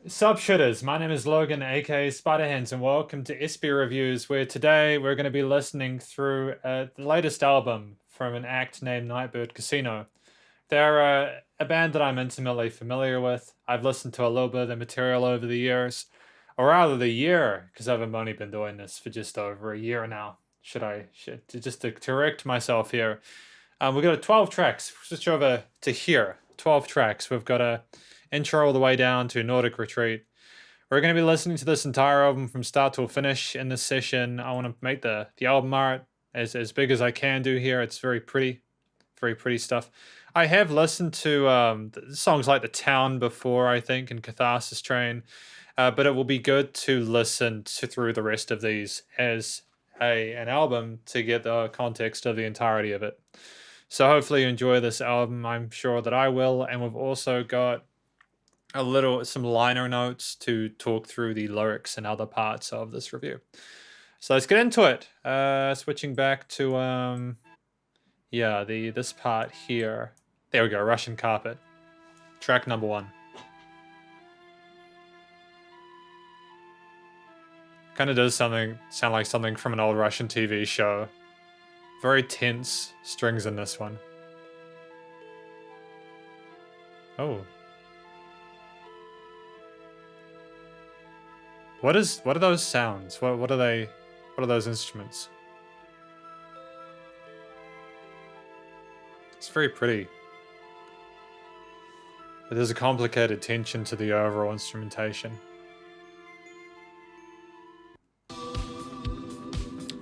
Sup shitters, my name is Logan, aka Spiderhands, and welcome to SB Reviews, where today we're going to be listening through the latest album from an act named Nightbird Casino. They're a band that I'm intimately familiar with. I've listened to a little bit of their material over the years, or rather the year, because I've only been doing this for just over a year now. Just to correct myself here. We've got 12 tracks. Switch over to here. 12 tracks. We've got a intro all the way down to Nordic Retreat. We're going to be listening to this entire album from start to finish in this session. I want to make the album art as big as I can do here. It's very pretty stuff. I have listened to songs like The Town before, I think, and Catharsis Train, but it will be good to listen through the rest of these as an album to get the context of the entirety of it. So hopefully you enjoy this album. I'm sure that I will. And we've also got some liner notes to talk through the lyrics and other parts of this review. So let's get into it. Switching back to this part here. There we go, Russian Carpet. Track number 1. Kind of does sound like something from an old Russian TV show. Very tense strings in this one. Oh. What are those sounds? What are they? What are those instruments? It's very pretty. But there's a complicated tension to the overall instrumentation.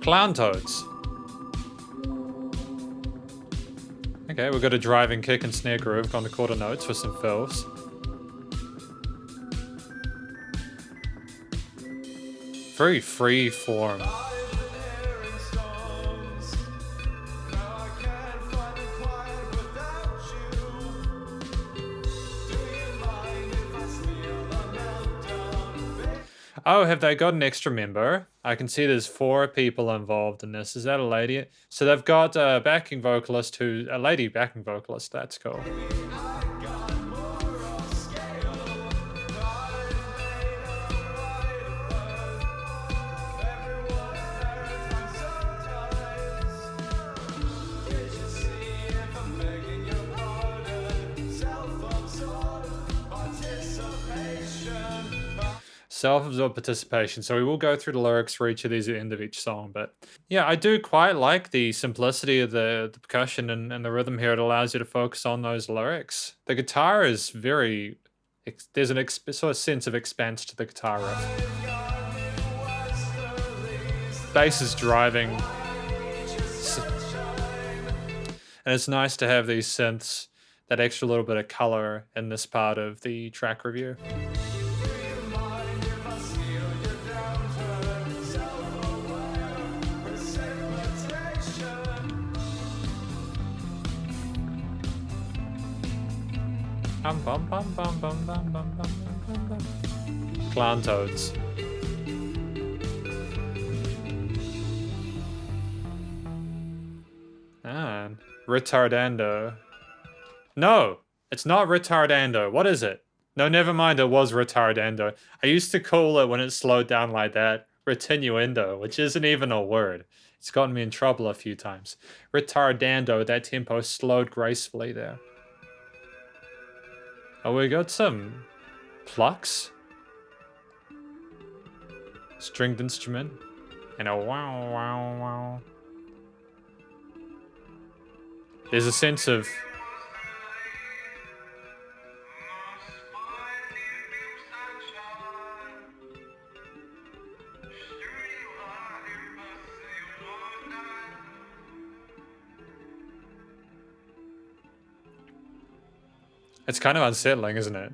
Clown toads. Okay, we've got a driving kick and snare groove on the quarter notes for some fills. Very free form. Oh, have they got an extra member? I can see there's 4 people involved in this. Is that a lady? So they've got a backing vocalist a lady backing vocalist. That's cool. Self-absorbed participation. So we will go through the lyrics for each of these at the end of each song. But yeah, I do quite like the simplicity of the percussion and the rhythm here. It allows you to focus on those lyrics. The guitar is very... There's an sort of sense of expanse to the guitar riff. Bass is driving. And it's nice to have these synths, that extra little bit of color in this part of the track review. Clown toads. And retardando. No, it's not retardando. What is it? No, never mind, it was retardando. I used to call it when it slowed down like that retenuendo, which isn't even a word. It's gotten me in trouble a few times. Retardando, that tempo slowed gracefully there. Oh, we got some plucks. Stringed instrument. And a wow, wow, wow. There's a sense of... It's kind of unsettling, isn't it?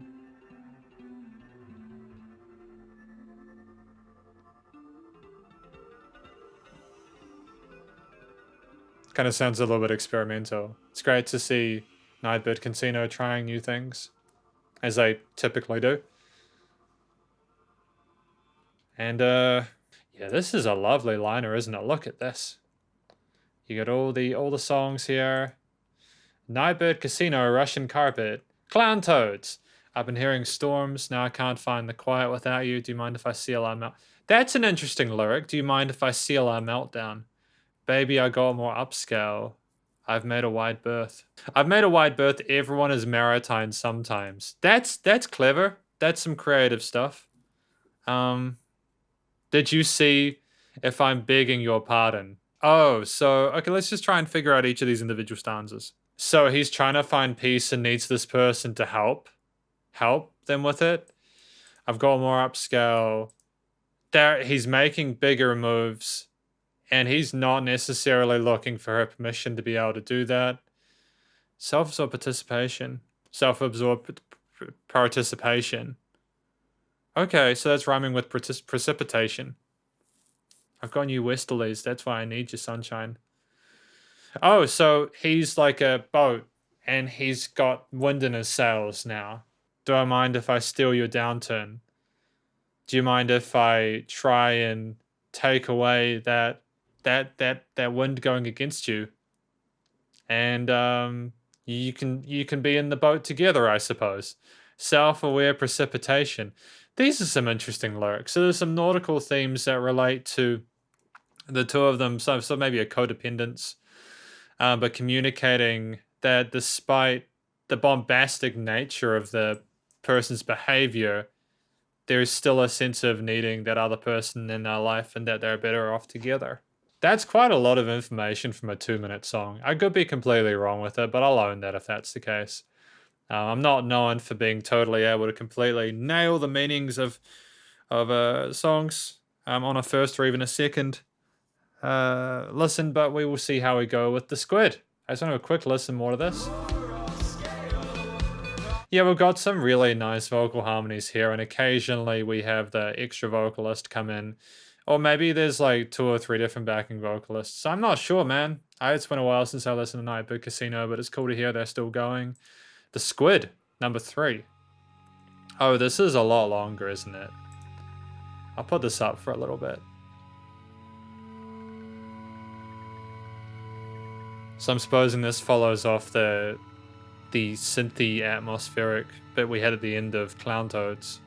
Kind of sounds a little bit experimental. It's great to see Nightbird Casino trying new things, as they typically do. And yeah, this is a lovely liner, isn't it? Look at this. You got all the songs here. Nightbird Casino, Russian Carpet, Clown Toads. I've been hearing storms. Now I can't find the quiet without you. Do you mind if I seal our melt? That's an interesting lyric. Do you mind if I seal our meltdown? Baby, I got more upscale. I've made a wide berth. I've made a wide berth. Everyone is maritime sometimes. That's clever. That's some creative stuff. Did you see if I'm begging your pardon? Oh, so okay, let's just try and figure out each of these individual stanzas. So he's trying to find peace and needs this person to help them with it. I've got more upscale. There, he's making bigger moves, and he's not necessarily looking for her permission to be able to do that. Self-absorbed participation. Self-absorbed participation. Okay, so that's rhyming with precipitation. I've got new westerlies. That's why I need your sunshine. Oh, so he's like a boat, and he's got wind in his sails now. Do I mind if I steal your downturn? Do you mind if I try and take away that wind going against you? And you can be in the boat together, I suppose. Self-aware precipitation. These are some interesting lyrics. So there's some nautical themes that relate to the two of them. So maybe a codependence, but communicating that despite the bombastic nature of the person's behavior, there is still a sense of needing that other person in their life and that they're better off together. That's quite a lot of information from a 2-minute song. I could be completely wrong with it, but I'll own that if that's the case. I'm not known for being totally able to completely nail the meanings of songs on a first or even a second listen, but we will see how we go with the squid. I just want to have a quick listen more to this. Yeah, we've got some really nice vocal harmonies here, and occasionally we have the extra vocalist come in. Or maybe there's like 2 or 3 different backing vocalists. I'm not sure, man. It's been a while since I listened to Nightbird Casino, but it's cool to hear they're still going. The Squid, number 3. Oh, this is a lot longer, isn't it? I'll put this up for a little bit. So I'm supposing this follows off the synthy atmospheric bit we had at the end of Clown Toads.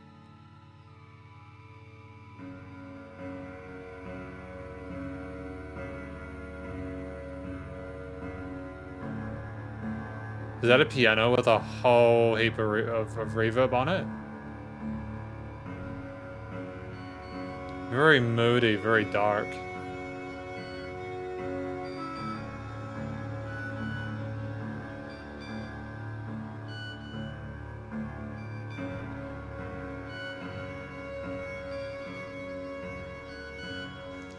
Is that a piano with a whole heap of reverb on it? Very moody, very dark.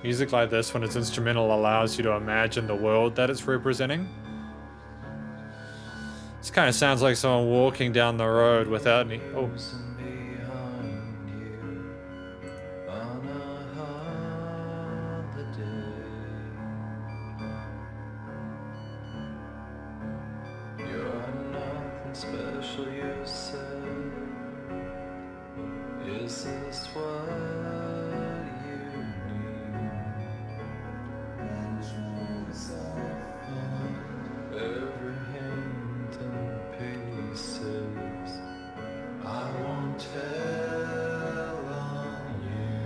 Music like this, when it's instrumental, allows you to imagine the world that it's representing. This kind of sounds like someone walking down the road without any... Oh. Special, you said. Is this what you need? Every hand in pieces. I won't tell on you.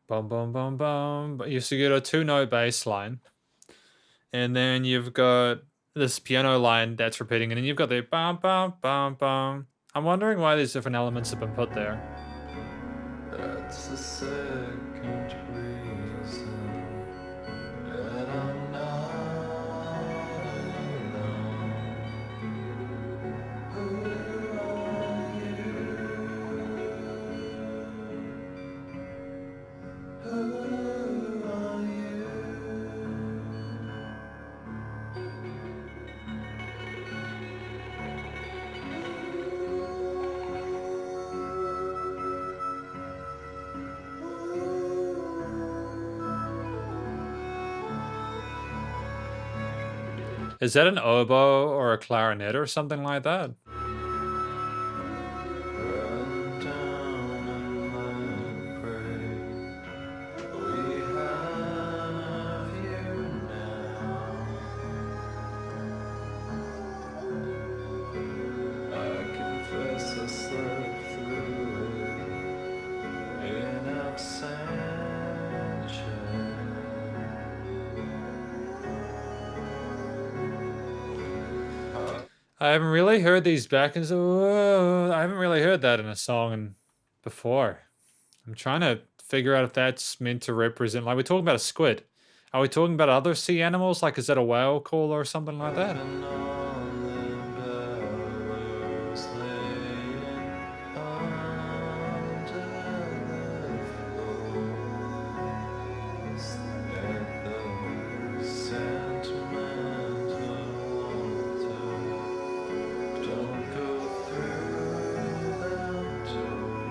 Bum bum bum bum. But you see, you get a 2-note bass line, and then you've got this piano line that's repeating, and then you've got the bum bum bum bum. I'm wondering why these different elements have been put there. That's the second reason that I'm not alone. Who are you? Who are you? Is that an oboe or a clarinet or something like that? Run down in my grave. We have you now. I haven't really heard these back and so I haven't really heard that in a song before. I'm trying to figure out if that's meant to represent, like we're talking about a squid. Are we talking about other sea animals? Like, is that a whale call or something like that? Living on the barrels laying under the floors at the sentimental water. Don't go through that door.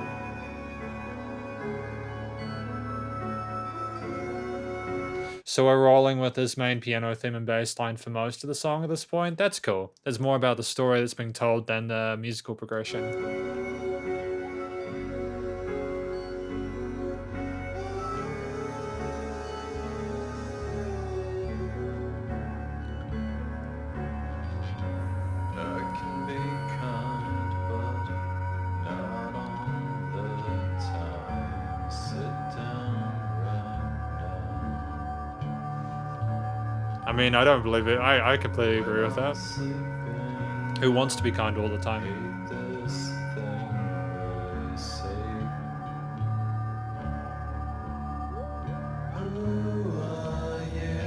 So we're rolling with this main piano theme and bass line for most of the song at this point. That's cool. There's more about the story that's being told than the musical progression. I can be kind, but not all the time. Sit down right now. I mean, I don't believe it. I completely agree with that. Sleeping, Who wants to be kind all the time? hate this thing they say. Who are you?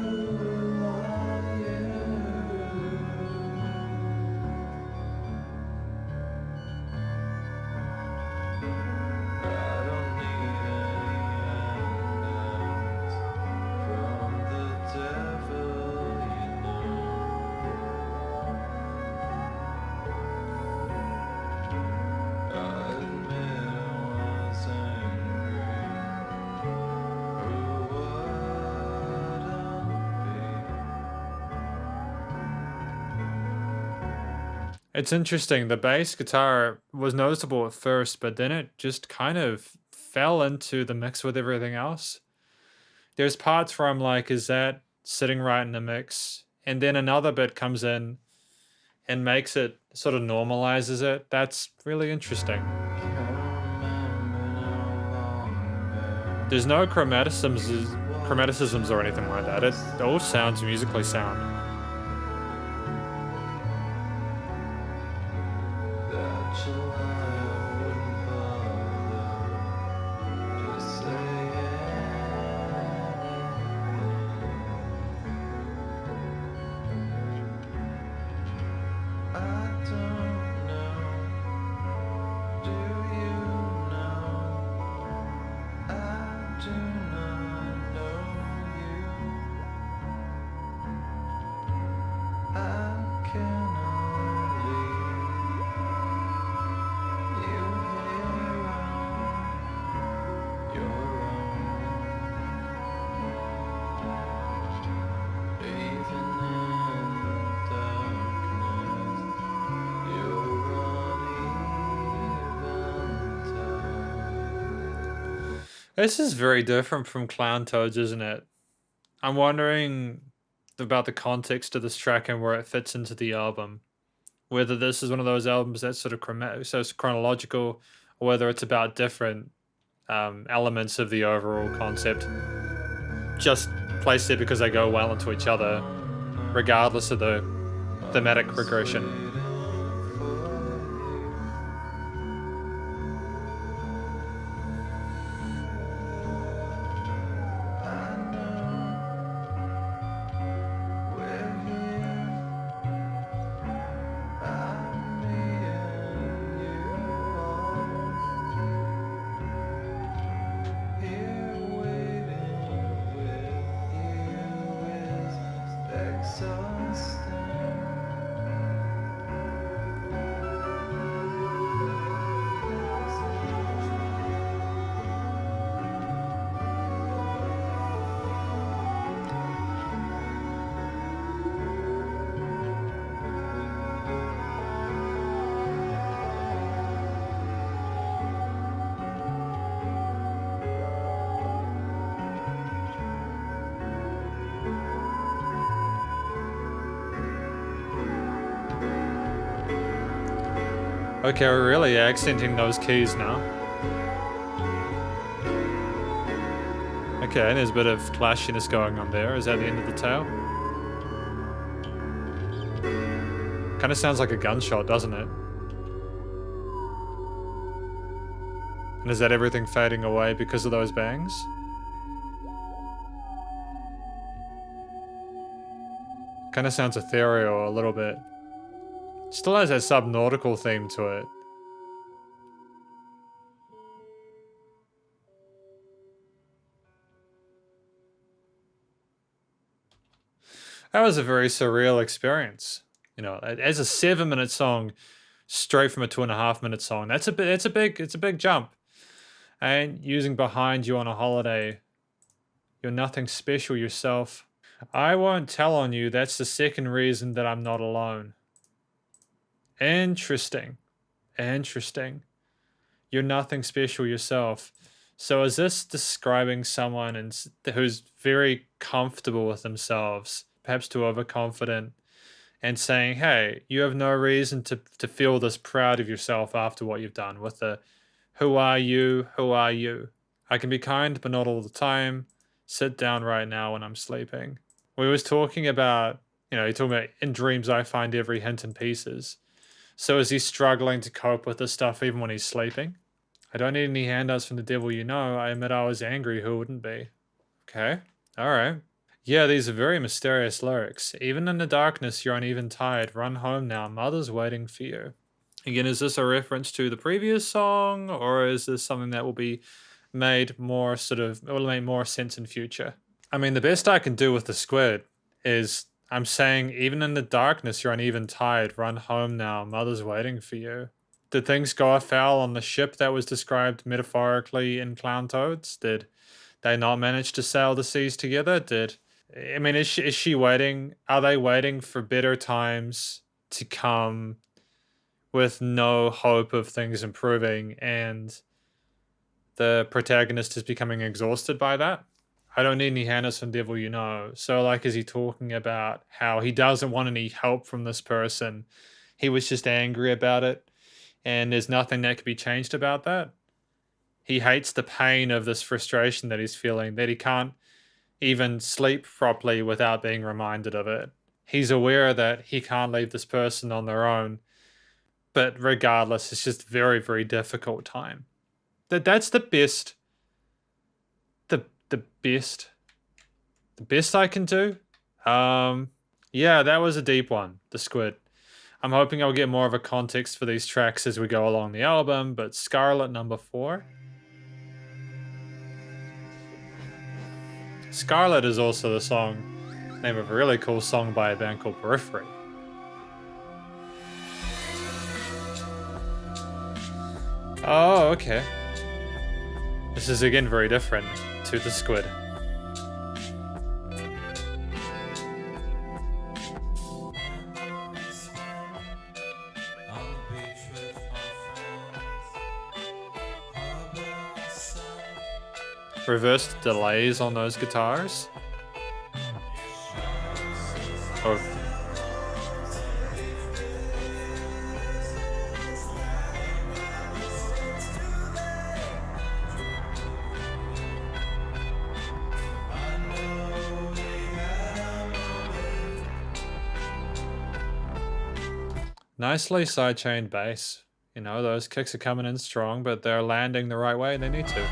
Who are you? I don't need any handouts from the devil, you know. I admit I was angry. Who wouldn't be? It's interesting. The bass guitar was noticeable at first, but then it just kind of fell into the mix with everything else. There's parts where I'm like, is that sitting right in the mix? And then another bit comes in and makes it, sort of normalizes it. That's really interesting. Can't remember how long ago. There's no chromaticisms or anything like that. It all sounds musically sound. That July wouldn't bother to say anything. I don't know. Do you know? I do not know you. I cannot leave you here on your own. Even in the darkness, you're uneven tide. This is very different from Clown Toads, isn't it? I'm wondering about the context of this track and where it fits into the album. Whether this is one of those albums that's sort of so it's chronological, or whether it's about different elements of the overall concept. Just placed there because they go well into each other, regardless of the thematic progression. Okay, we're really accenting those keys now. Okay, Okay, there's a bit of clashiness going on there. Is that the end of the tail? Kind of sounds like a gunshot, doesn't it? And is that everything fading away because of those bangs? Kind of sounds ethereal a little bit. Still has that subnautical theme to it. That was a very surreal experience. You know, as a 7-minute song, straight from a 2.5-minute song. It's a big jump. And using Behind You on a Holiday, you're nothing special yourself. I won't tell on you. That's the second reason that I'm not alone. Interesting. Interesting. You're nothing special yourself. So is this describing someone who's very comfortable with themselves, perhaps too overconfident, and saying, hey, you have no reason to feel this proud of yourself after what you've done with the who are you, who are you? I can be kind, but not all the time. Sit down right now when I'm sleeping. We was talking about, you know, you're talking about in dreams I find every hint in pieces. So is he struggling to cope with this stuff even when he's sleeping? I don't need any handouts from the devil, you know. I admit I was angry. Who wouldn't be? Okay. All right. Yeah, these are very mysterious lyrics. Even in the darkness, you're uneven tired. Run home now. Mother's waiting for you. Again, is this a reference to the previous song, or is this something that will be made more will make more sense in future? I mean, the best I can do with the squid is I'm saying, even in the darkness, you're uneven tired. Run home now. Mother's waiting for you. Did things go afoul on the ship that was described metaphorically in Clown Toads? Did they not manage to sail the seas together? Is she waiting? Are they waiting for better times to come with no hope of things improving, and the protagonist is becoming exhausted by that? I don't need any handouts from devil, you know. So, like, is he talking about how he doesn't want any help from this person? He was just angry about it, and there's nothing that could be changed about that. He hates the pain of this frustration that he's feeling, that he can't even sleep properly without being reminded of it. He's aware that he can't leave this person on their own, but regardless, it's just a very, very difficult time. That's the best. The best I can do. Yeah, that was a deep one. The squid. I'm hoping I'll get more of a context for these tracks as we go along the album. But Scarlet number 4. Scarlet is also the name of a really cool song by a band called Periphery. Oh, okay. This is again very different to the squid. Reversed delays on those guitars. Or nicely sidechained bass. You know, those kicks are coming in strong, but they're landing the right way and they need to.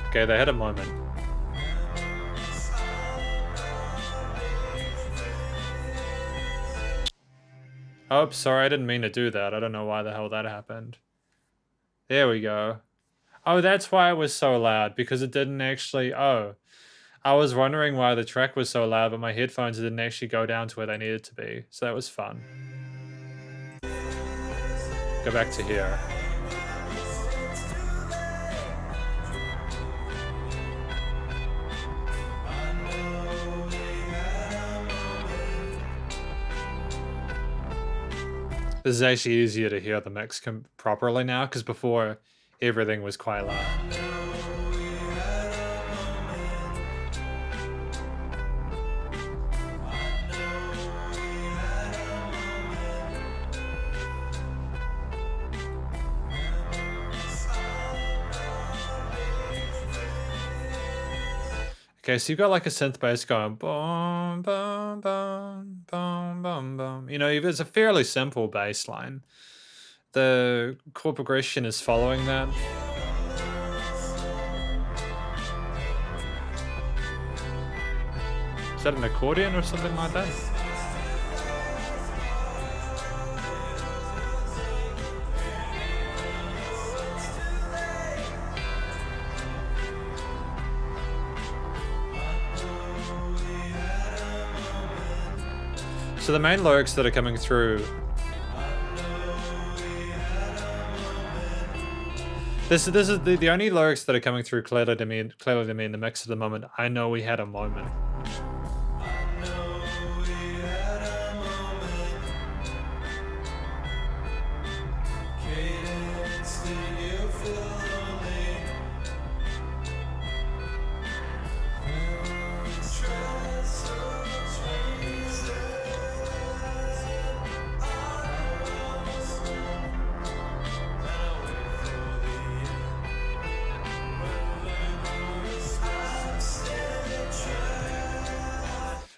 Okay, they had a moment. Oh, sorry, I didn't mean to do that. I don't know why the hell that happened. There we go. Oh, that's why it was so loud, because it didn't actually... Oh, I was wondering why the track was so loud, but my headphones didn't actually go down to where they needed to be. So that was fun. Go back to here. This is actually easier to hear the mix properly now, because before everything was quite loud. Okay, so you've got like a synth bass going boom, boom, boom, boom, boom, boom. You know, it's a fairly simple bass line. The chord progression is following that. Is that an accordion or something like that? So the main lyrics that are coming through, this is the only lyrics that are coming through clearly to me in the mix at the moment. I know we had a moment.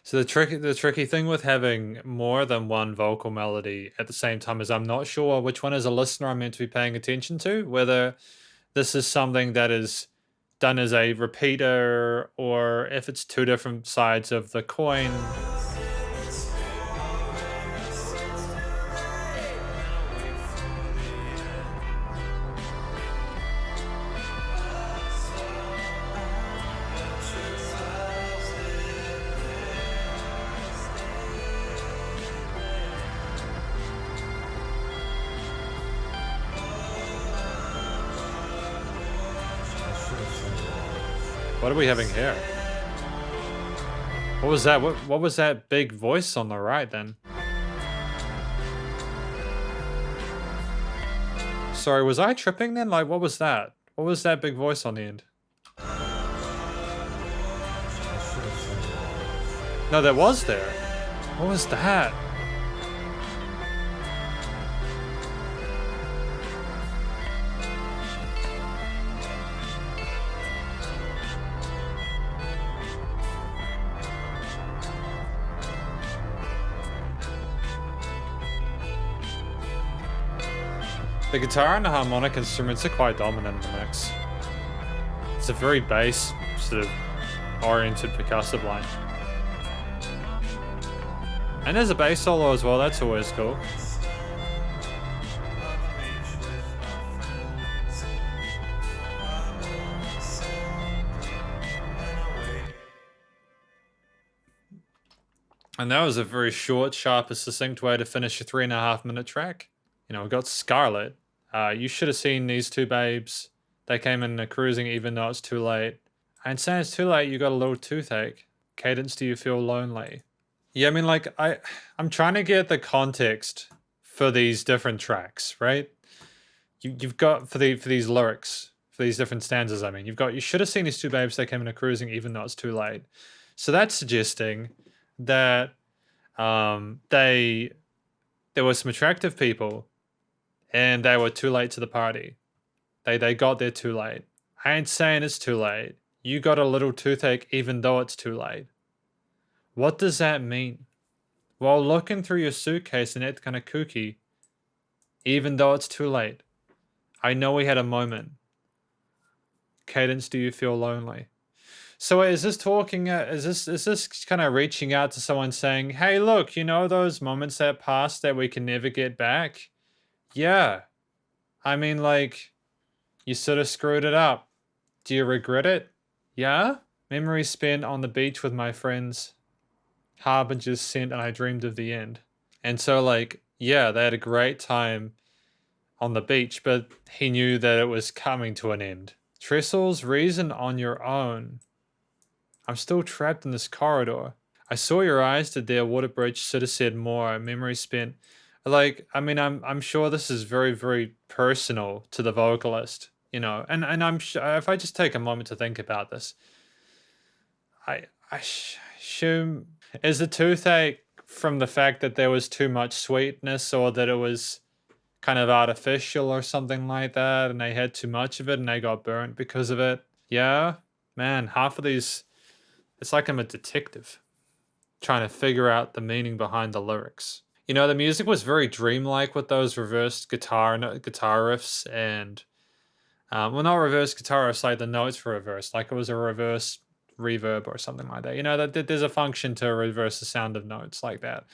So the tricky thing with having more than one vocal melody at the same time is I'm not sure which one as a listener I'm meant to be paying attention to, whether this is something that is done as a repeater or if it's two different sides of the coin. What are we having here? What was that? What was that big voice on the right then? Sorry, was I tripping then? Like, what was that? What was that big voice on the end? No, that was there. What was that? The guitar and the harmonic instruments are quite dominant in the mix. It's a very bass sort of oriented percussive line. And there's a bass solo as well, that's always cool. And that was a very short, sharp, and succinct way to finish a 3.5-minute track. You know, we got Scarlet. You should have seen these two babes. They came in cruising even though it's too late. And saying it's too late, you got a little toothache. Cadence, do you feel lonely? Yeah, I mean, like, I'm trying to get the context for these different tracks, right? You've got, for these lyrics, for these different stanzas, I mean, you should have seen these two babes, they came in cruising even though it's too late. So that's suggesting that there were some attractive people and they were too late to the party. They got there too late. I ain't saying it's too late. You got a little toothache even though it's too late. What does that mean? Well, looking through your suitcase and it's kind of kooky, even though it's too late. I know we had a moment. Cadence, do you feel lonely? So is this talking, is this kind of reaching out to someone saying, hey, look, you know those moments that passed that we can never get back? Yeah. I mean, like, you sort of screwed it up. Do you regret it? Yeah? Memories spent on the beach with my friends. Harbingers sent and I dreamed of the end. And so, like, yeah, they had a great time on the beach, but he knew that it was coming to an end. Trestles, reason on your own. I'm still trapped in this corridor. I saw your eyes to their water bridge, should have said more. Memory spent. Like, I mean, I'm sure this is very, very personal to the vocalist, you know. And I'm sure if I just take a moment to think about this, I assume, is the toothache from the fact that there was too much sweetness or that it was kind of artificial or something like that, and they had too much of it and they got burnt because of it? Yeah, man, half of these It's like I'm a detective trying to figure out the meaning behind the lyrics. You know, the music was very dreamlike with those reversed guitar riffs and well, not reverse guitar riffs, like the notes were reversed, like it was a reverse reverb or something like that. You know, that there's a function to reverse the sound of notes like that.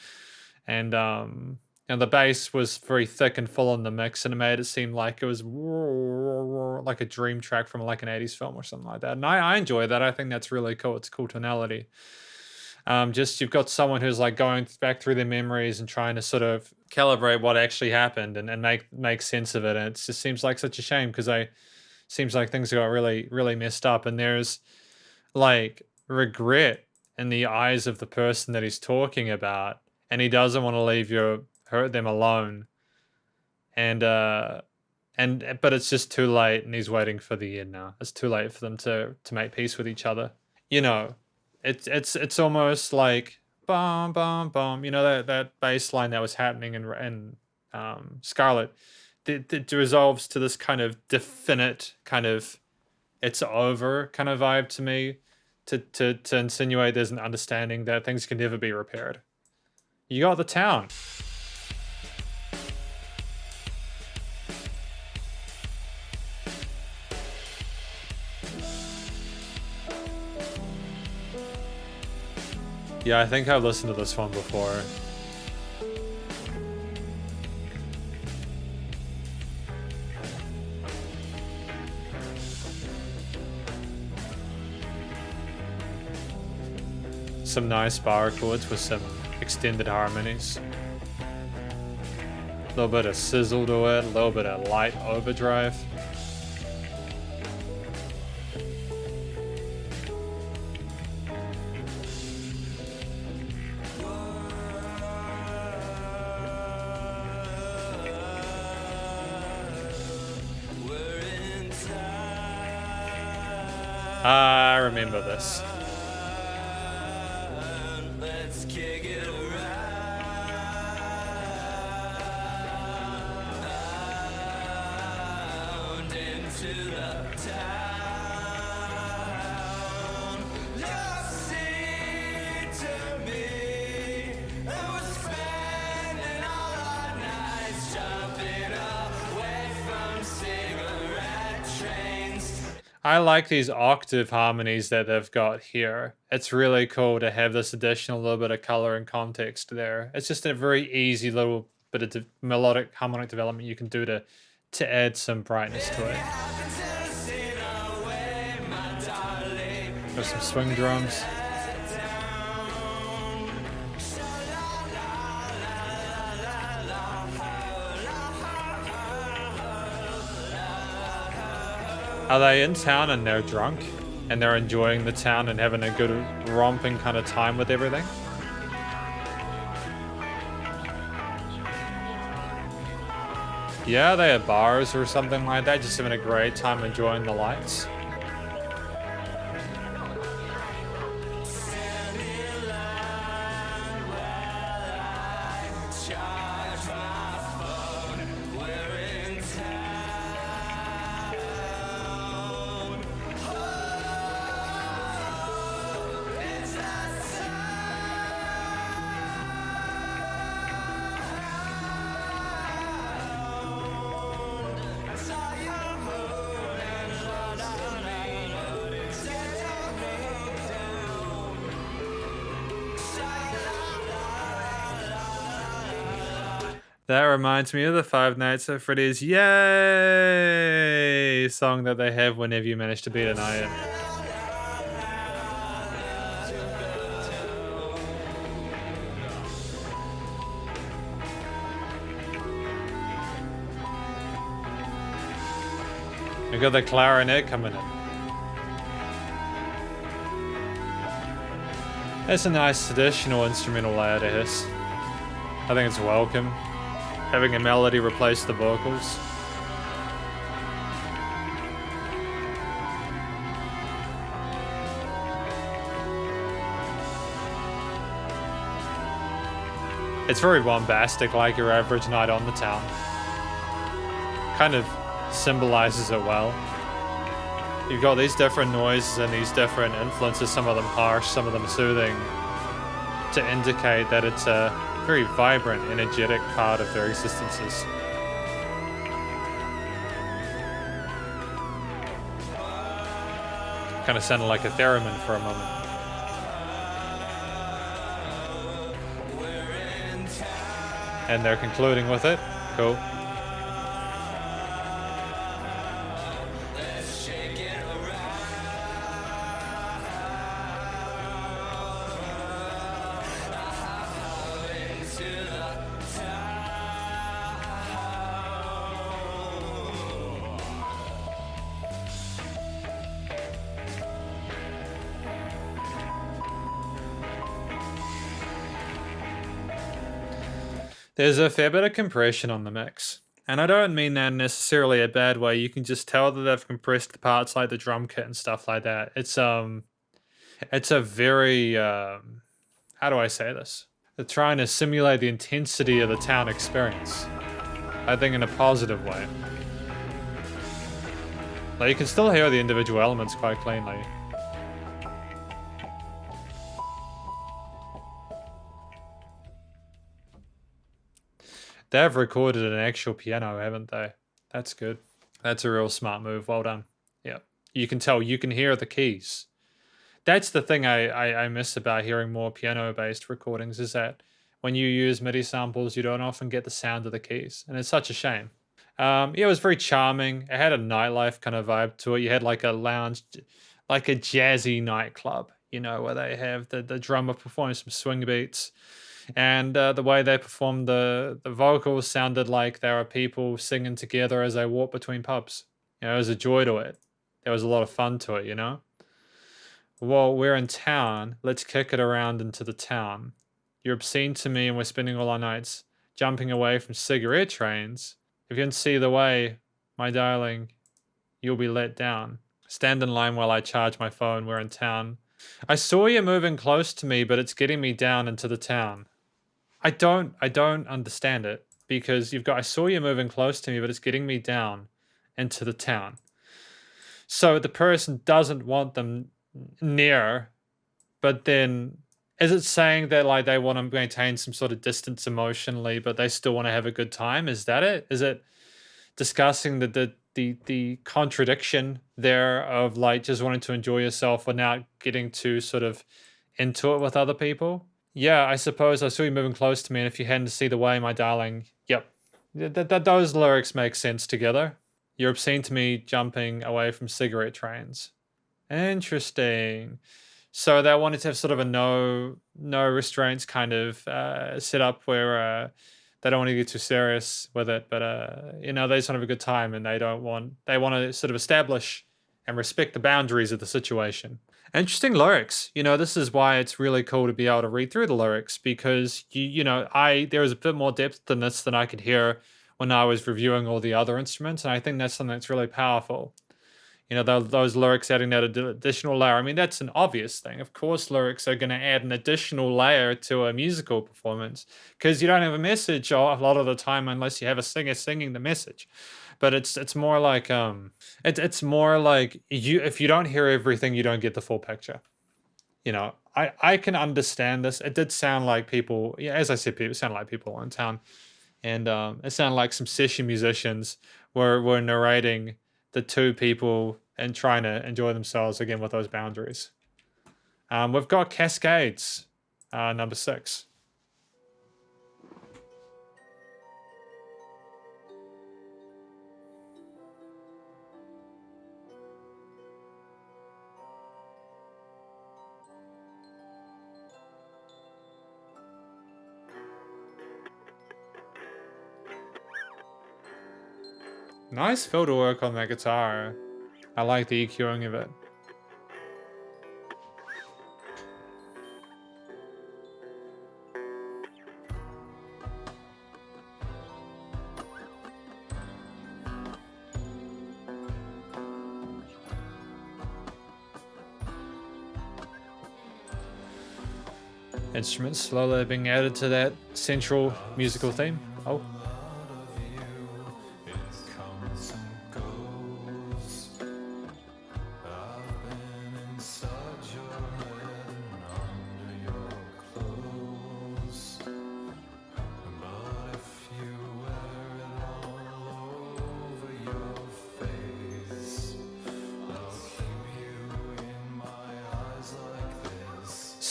And the bass was very thick and full in the mix, and it made it seem like it was like a dream track from like an 80s film or something like that. And I enjoy that. I think that's really cool. It's cool tonality. Just you've got someone who's like going back through their memories and trying to sort of calibrate what actually happened and make sense of it. And it just seems like such a shame because seems like things got really, really messed up. And there's like regret in the eyes of the person that he's talking about, and he doesn't want to hurt them alone. And but it's just too late, and he's waiting for the end now. It's too late for them to make peace with each other. You know, it's almost like bum bum bum. You know that bass line that was happening in Scarlet. It resolves to this kind of definite kind of it's over kind of vibe to me, to insinuate there's an understanding that things can never be repaired. You got the town. Yeah, I think I've listened to this one before. Some nice bar chords with some extended harmonies. A little bit of sizzle to it, a little bit of light overdrive. I remember this. I like these octave harmonies that they've got here. It's really cool to have this additional little bit of color and context there. It's just a very easy little bit of melodic harmonic development you can do to add some brightness to it. There's some swing drums. Are they in town and they're drunk and they're enjoying the town and having a good romping kind of time with everything? Yeah, they at bars or something like that, just having a great time enjoying the lights. That reminds me of the Five Nights at Freddy's Yay song that they have whenever you manage to beat an item. We got the clarinet coming in. That's a nice additional instrumental layer to this. I think it's welcome. Having a melody replace the vocals. It's very bombastic, like your average night on the town. Kind of symbolizes it well. You've got these different noises and these different influences, some of them harsh, some of them soothing, to indicate that it's a very vibrant, energetic part of their existences. Kind of sounded like a theremin for a moment. And they're concluding with it. Cool. There's a fair bit of compression on the mix. And I don't mean that necessarily a bad way. You can just tell that they've compressed the parts like the drum kit and stuff like that. It's a very how do I say this? They're trying to simulate the intensity of the town experience. I think in a positive way. Like you can still hear the individual elements quite cleanly. They've recorded an actual piano, haven't they? That's good. That's a real smart move. Well done. Yeah. You can tell, you can hear the keys. That's the thing I miss about hearing more piano-based recordings, is that when you use MIDI samples, you don't often get the sound of the keys. And it's such a shame. Yeah, it was very charming. It had a nightlife kind of vibe to it. You had like a lounge, like a jazzy nightclub, you know, where they have the drummer performing some swing beats. And the way they performed the vocals sounded like there were people singing together as they walked between pubs. You know, there was a joy to it. There was a lot of fun to it, you know? Well, we're in town. Let's kick it around into the town. You're obscene to me and we're spending all our nights jumping away from cigarette trains. If you don't see the way, my darling, you'll be let down. Stand in line while I charge my phone. We're in town. I saw you moving close to me, but it's getting me down into the town. I don't understand it, because you've got, I saw you moving close to me, but it's getting me down into the town. So the person doesn't want them near, but then is it saying that like they want to maintain some sort of distance emotionally, but they still want to have a good time? Is that it? Is it discussing the contradiction there of like just wanting to enjoy yourself without getting too sort of into it with other people? Yeah, I suppose I saw you moving close to me, and if you hadn't see the way, my darling, yep. Those lyrics make sense together. You're obscene to me jumping away from cigarette trains. Interesting. So they wanted to have sort of a no restraints kind of setup where they don't want to get too serious with it, but you know, they just want to have a good time, and they want to sort of establish and respect the boundaries of the situation. Interesting lyrics. You know, this is why it's really cool to be able to read through the lyrics, because you know, there was a bit more depth in this than I could hear when I was reviewing all the other instruments, and I think that's something that's really powerful. You know, those lyrics adding that additional layer. I mean, that's an obvious thing. Of course, lyrics are going to add an additional layer to a musical performance, because you don't have a message a lot of the time unless you have a singer singing the message. But it's more like it's more like if you don't hear everything, you don't get the full picture. You know, I can understand this. It did sound like people, yeah, as I said, it sounded like people in town, and it sounded like some session musicians were narrating the two people and trying to enjoy themselves again with those boundaries. We've got Cascades, number 6. Nice filter work on that guitar. I like the EQing of it. Instruments slowly being added to that central musical theme. Oh.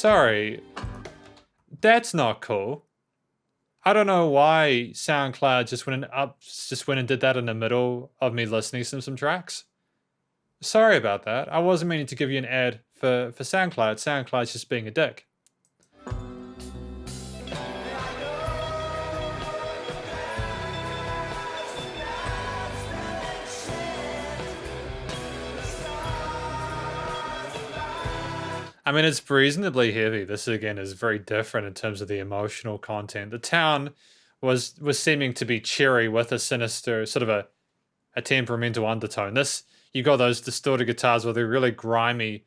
Sorry, that's not cool. I don't know why SoundCloud just went and did that in the middle of me listening to some tracks. Sorry about that. I wasn't meaning to give you an ad for SoundCloud. SoundCloud's just being a dick. I mean, it's reasonably heavy. This again is very different in terms of the emotional content. The town was seeming to be cheery with a sinister sort of a temperamental undertone. This, you got those distorted guitars with a really grimy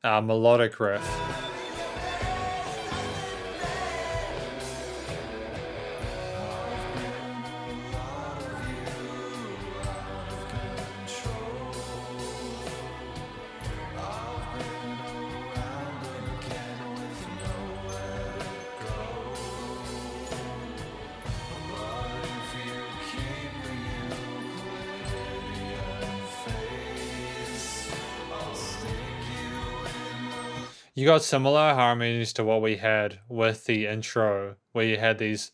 melodic riff. You got similar harmonies to what we had with the intro, where you had these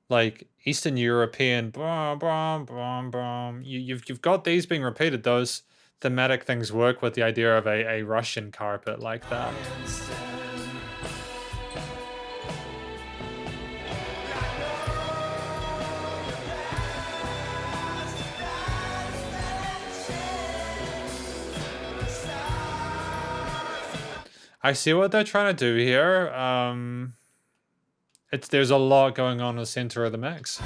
like Eastern European brum, brum, brum, brum. You've got these being repeated. Those thematic things work with the idea of a Russian carpet like that. I see what they're trying to do here. There's a lot going on in the center of the mix.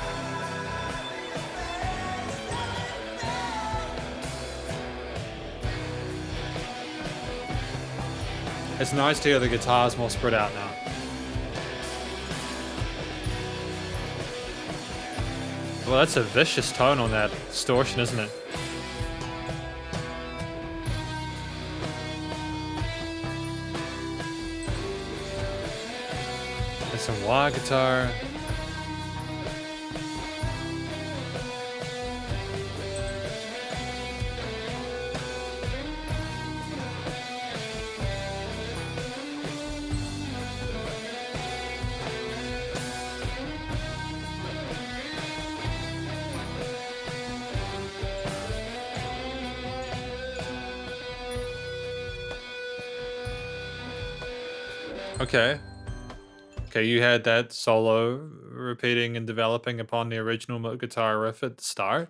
It's nice to hear the guitars more spread out now. Well, that's a vicious tone on that distortion, isn't it? There's some wah guitar. Okay. Okay, you had that solo repeating and developing upon the original guitar riff at the start.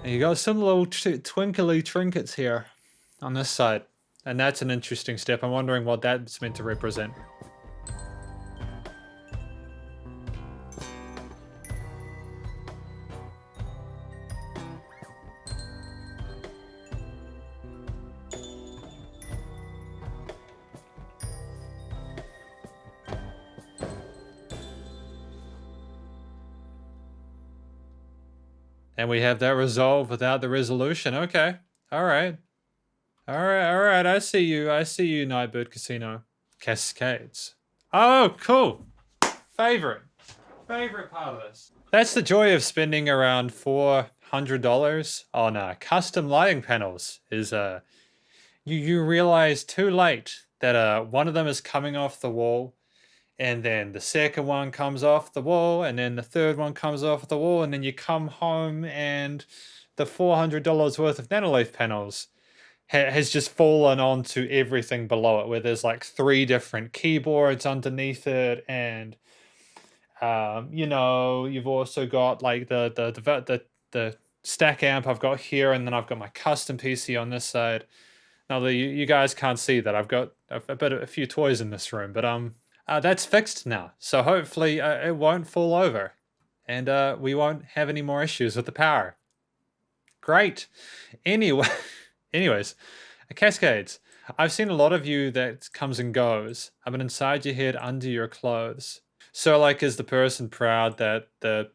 And you got some little twinkly trinkets here on this side. And that's an interesting step. I'm wondering what that's meant to represent. And we have that resolve without the resolution. Okay. All right. All right. I see you, Nightbird Casino. Cascades. Oh, cool. Favorite part of this. That's the joy of spending around $400 on custom lighting panels. Is you realize too late that one of them is coming off the wall, and then the second one comes off the wall, and then the third one comes off the wall, and then you come home and the $400 worth of Nanoleaf panels has just fallen onto everything below it, where there's like 3 different keyboards underneath it, and you've also got like the stack amp I've got here, and then I've got my custom PC on this side. Now you guys can't see that I've got a few toys in this room, but that's fixed now, so hopefully it won't fall over, and we won't have any more issues with the power. Great. Anyways, Cascades. I've seen a lot of you that comes and goes. I've been inside your head, under your clothes. So, like, is the person proud that the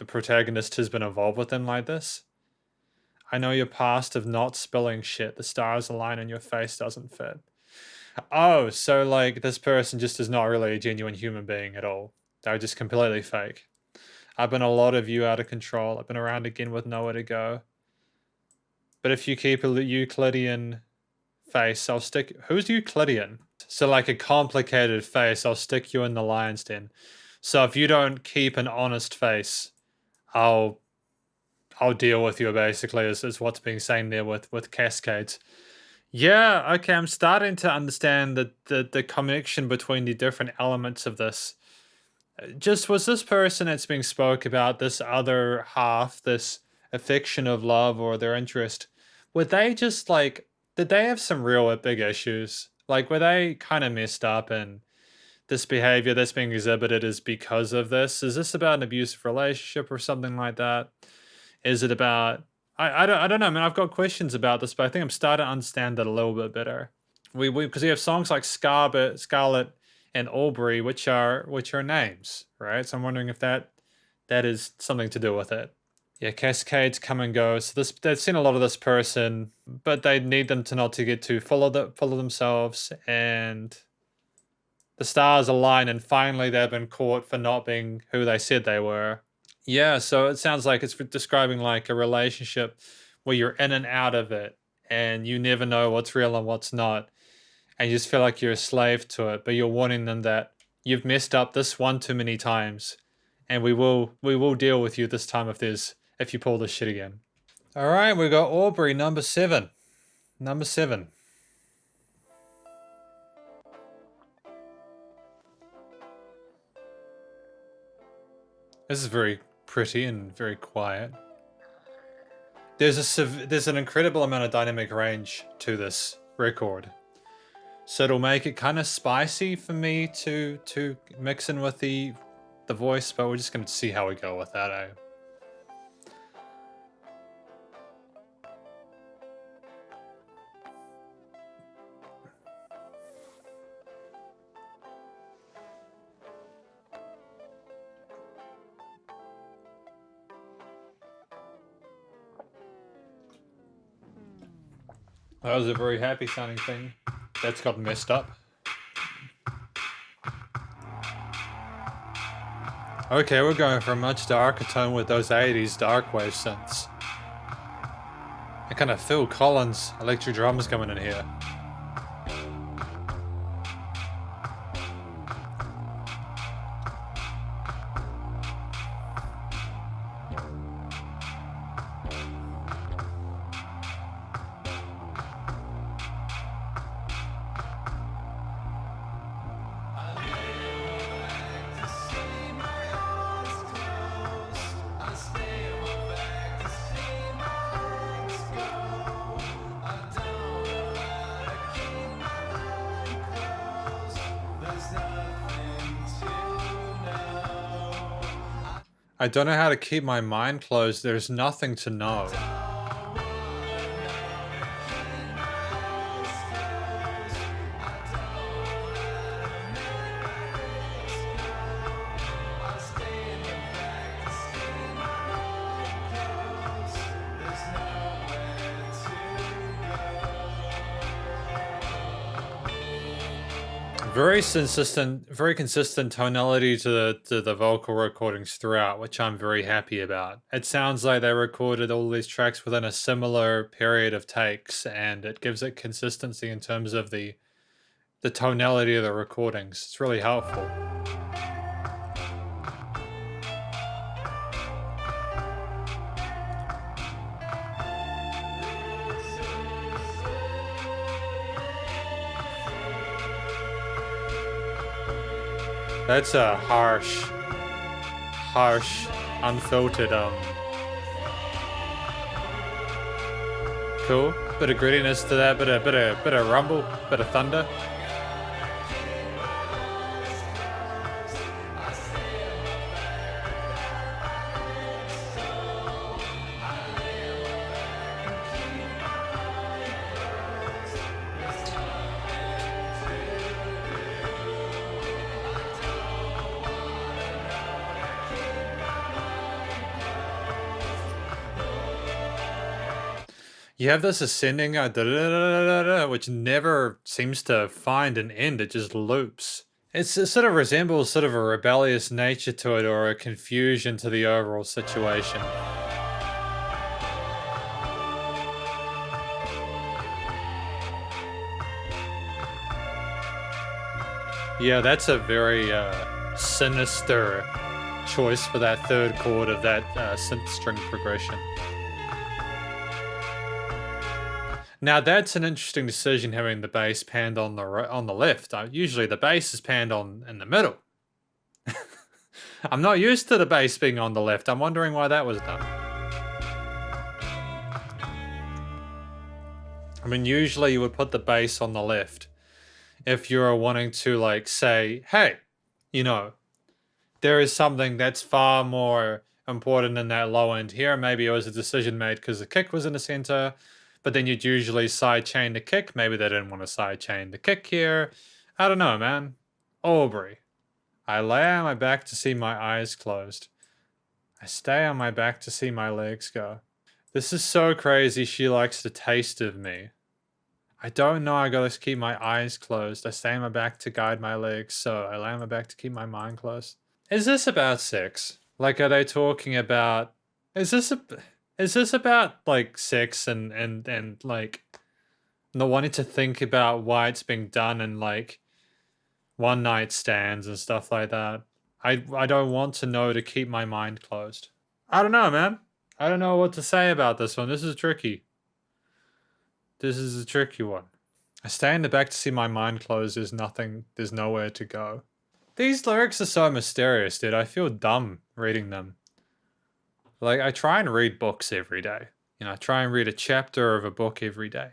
protagonist has been involved with them like this? I know your past of not spilling shit. The stars align and your face doesn't fit. Oh, so like this person just is not really a genuine human being at all. They're just completely fake. I've been a lot of you out of control. I've been around again with nowhere to go. But if you keep a Euclidean face, I'll stick... Who's Euclidean? So like a complicated face, I'll stick you in the lion's den. So if you don't keep an honest face, I'll deal with you, basically, is what's being saying there with cascades. Yeah, okay, I'm starting to understand the connection between the different elements of this. Just was this person that's being spoke about, this other half, this affection of love or their interest, were they just like, did they have some real big issues? Like, were they kind of messed up and this behavior that's being exhibited is because of this? Is this about an abusive relationship or something like that? Is it about... I don't know, man. I've got questions about this, but I think I'm starting to understand it a little bit better. Because we have songs like Scarlet and Aubrey, which are names, right? So I'm wondering if that is something to do with it. Yeah, cascades come and go. So they've seen a lot of this person, but they need them to not to get too full of themselves, and the stars align, and finally they've been caught for not being who they said they were. Yeah, so it sounds like it's describing like a relationship where you're in and out of it and you never know what's real and what's not. And you just feel like you're a slave to it, but you're warning them that you've messed up this one too many times, and we will deal with you this time if you pull this shit again. All right, we got Aubrey, number 7. Number 7. This is very pretty and very quiet. There's an incredible amount of dynamic range to this record, so it'll make it kind of spicy for me to mix in with the voice, but we're just going to see how we go with that, eh? That was a very happy sounding thing. That's got messed up. Okay, we're going for a much darker tone with those 80s dark wave synths. I kind of Phil Collins electric drums coming in here. I don't know how to keep my mind closed. There's nothing to know. Very consistent tonality to the vocal recordings throughout, which I'm very happy about. It sounds like they recorded all these tracks within a similar period of takes, and it gives it consistency in terms of the tonality of the recordings. It's really helpful. That's a harsh, unfiltered, cool. Bit of grittiness to that, bit of rumble, bit of thunder. You have this ascending which never seems to find an end. It just loops. It sort of resembles sort of a rebellious nature to it, or a confusion to the overall situation. Yeah, that's a very sinister choice for that third chord of that synth string progression. Now that's an interesting decision, having the bass panned on the left. Usually the bass is panned in the middle. I'm not used to the bass being on the left. I'm wondering why that was done. I mean, usually you would put the bass on the left if you're wanting to, like, say, hey, you know, there is something that's far more important in that low end here. Maybe it was a decision made because the kick was in the center, but then you'd usually sidechain the kick. Maybe they didn't want to sidechain the kick here. I don't know, man. Aubrey. I lay on my back to see my eyes closed. I stay on my back to see my legs go. This is so crazy. She likes the taste of me. I don't know. I gotta keep my eyes closed. I stay on my back to guide my legs. So I lay on my back to keep my mind closed. Is this about sex? Like, are they talking about? Is this about like sex and like not wanting to think about why it's being done and like one night stands and stuff like that? I don't want to know to keep my mind closed. I don't know, man. I don't know what to say about this one. This is tricky. This is a tricky one. I stay in the back to see my mind closed. There's nothing. There's nowhere to go. These lyrics are so mysterious, dude. I feel dumb reading them. Like, I try and read books every day. You know, I try and read a chapter of a book every day.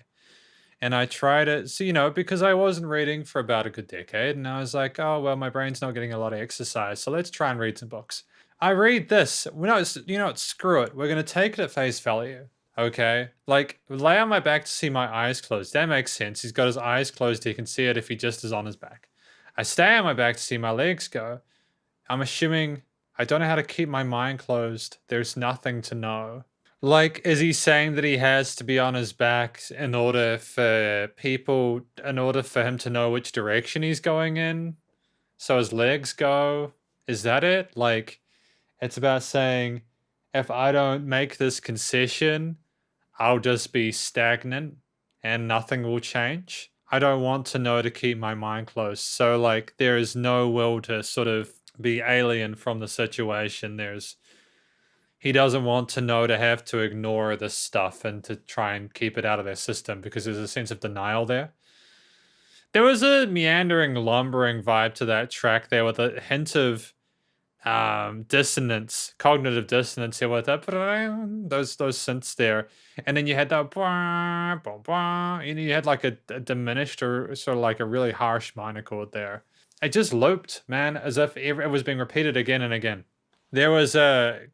And I try to, so, you know, because I wasn't reading for about a good decade, and I was like, oh, well, my brain's not getting a lot of exercise, so let's try and read some books. I read this. Screw it. We're going to take it at face value. Okay? Like, lay on my back to see my eyes closed. That makes sense. He's got his eyes closed. He can see it if he just is on his back. I stay on my back to see my legs go. I'm assuming I don't know how to keep my mind closed. There's nothing to know. Like, is he saying that he has to be on his back in order for him to know which direction he's going in? So his legs go? Is that it? Like, it's about saying, if I don't make this concession, I'll just be stagnant and nothing will change. I don't want to know to keep my mind closed. So, like, there is no will to sort of be alien from the situation. He doesn't want to know to have to ignore this stuff and to try and keep it out of their system because there's a sense of denial there. There was a meandering, lumbering vibe to that track there with a hint of dissonance, cognitive dissonance here with that, those synths there. And then you had that, and you had like a diminished or sort of like a really harsh minor chord there. It just looped, man, as if it was being repeated again and again. There was a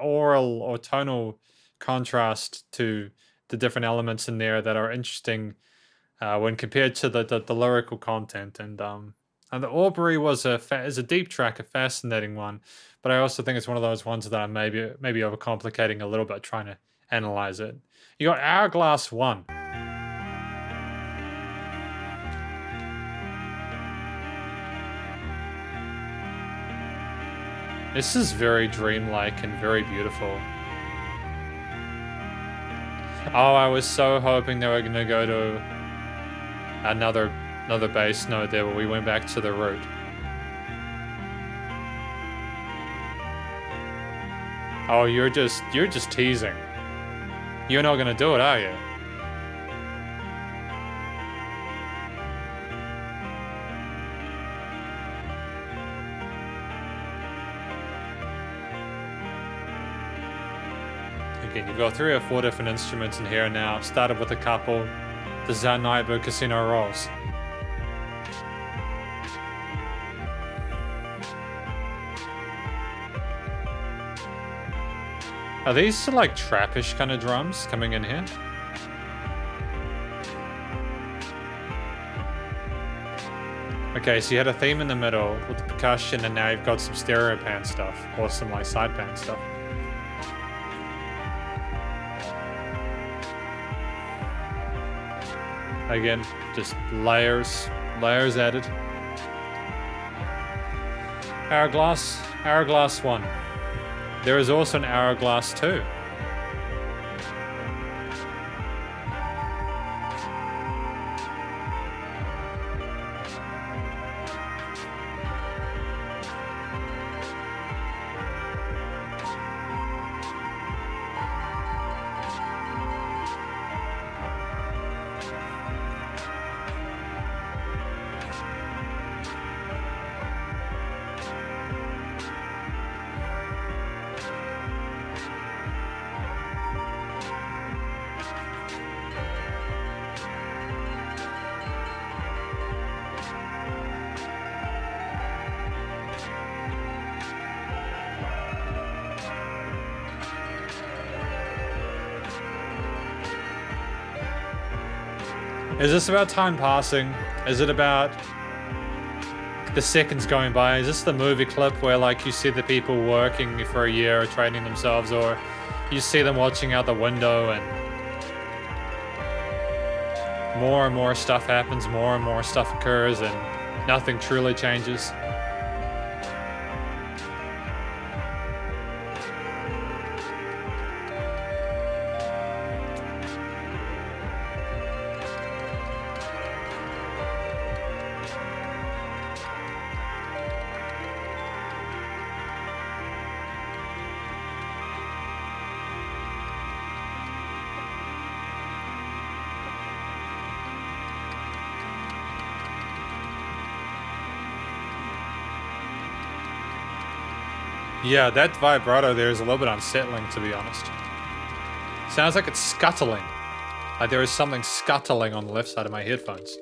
oral or tonal contrast to the different elements in there that are interesting when compared to the lyrical content. And the Aubrey is a deep track, a fascinating one, but I also think it's one of those ones that I'm maybe overcomplicating a little bit trying to analyze it. You got Hourglass 1. This is very dreamlike and very beautiful. Oh, I was so hoping they were going to go to another bass note there, but we went back to the root. Oh, you're just teasing. You're not going to do it, are you? Again, you've got 3 or 4 different instruments in here now. Started with a couple. This is how Nightbird Casino rolls. Are these like trappish kind of drums coming in here? Okay, so you had a theme in the middle with the percussion, and now you've got some stereo pan stuff, or some like side pan stuff. Again, just layers added. Hourglass 1. There is also an Hourglass 2. Is this about time passing? Is it about the seconds going by? Is this the movie clip where like you see the people working for a year training themselves, or you see them watching out the window and more stuff happens, more and more stuff occurs, and nothing truly changes? Yeah, that vibrato there is a little bit unsettling, to be honest. Sounds like it's scuttling. Like there is something scuttling on the left side of my headphones.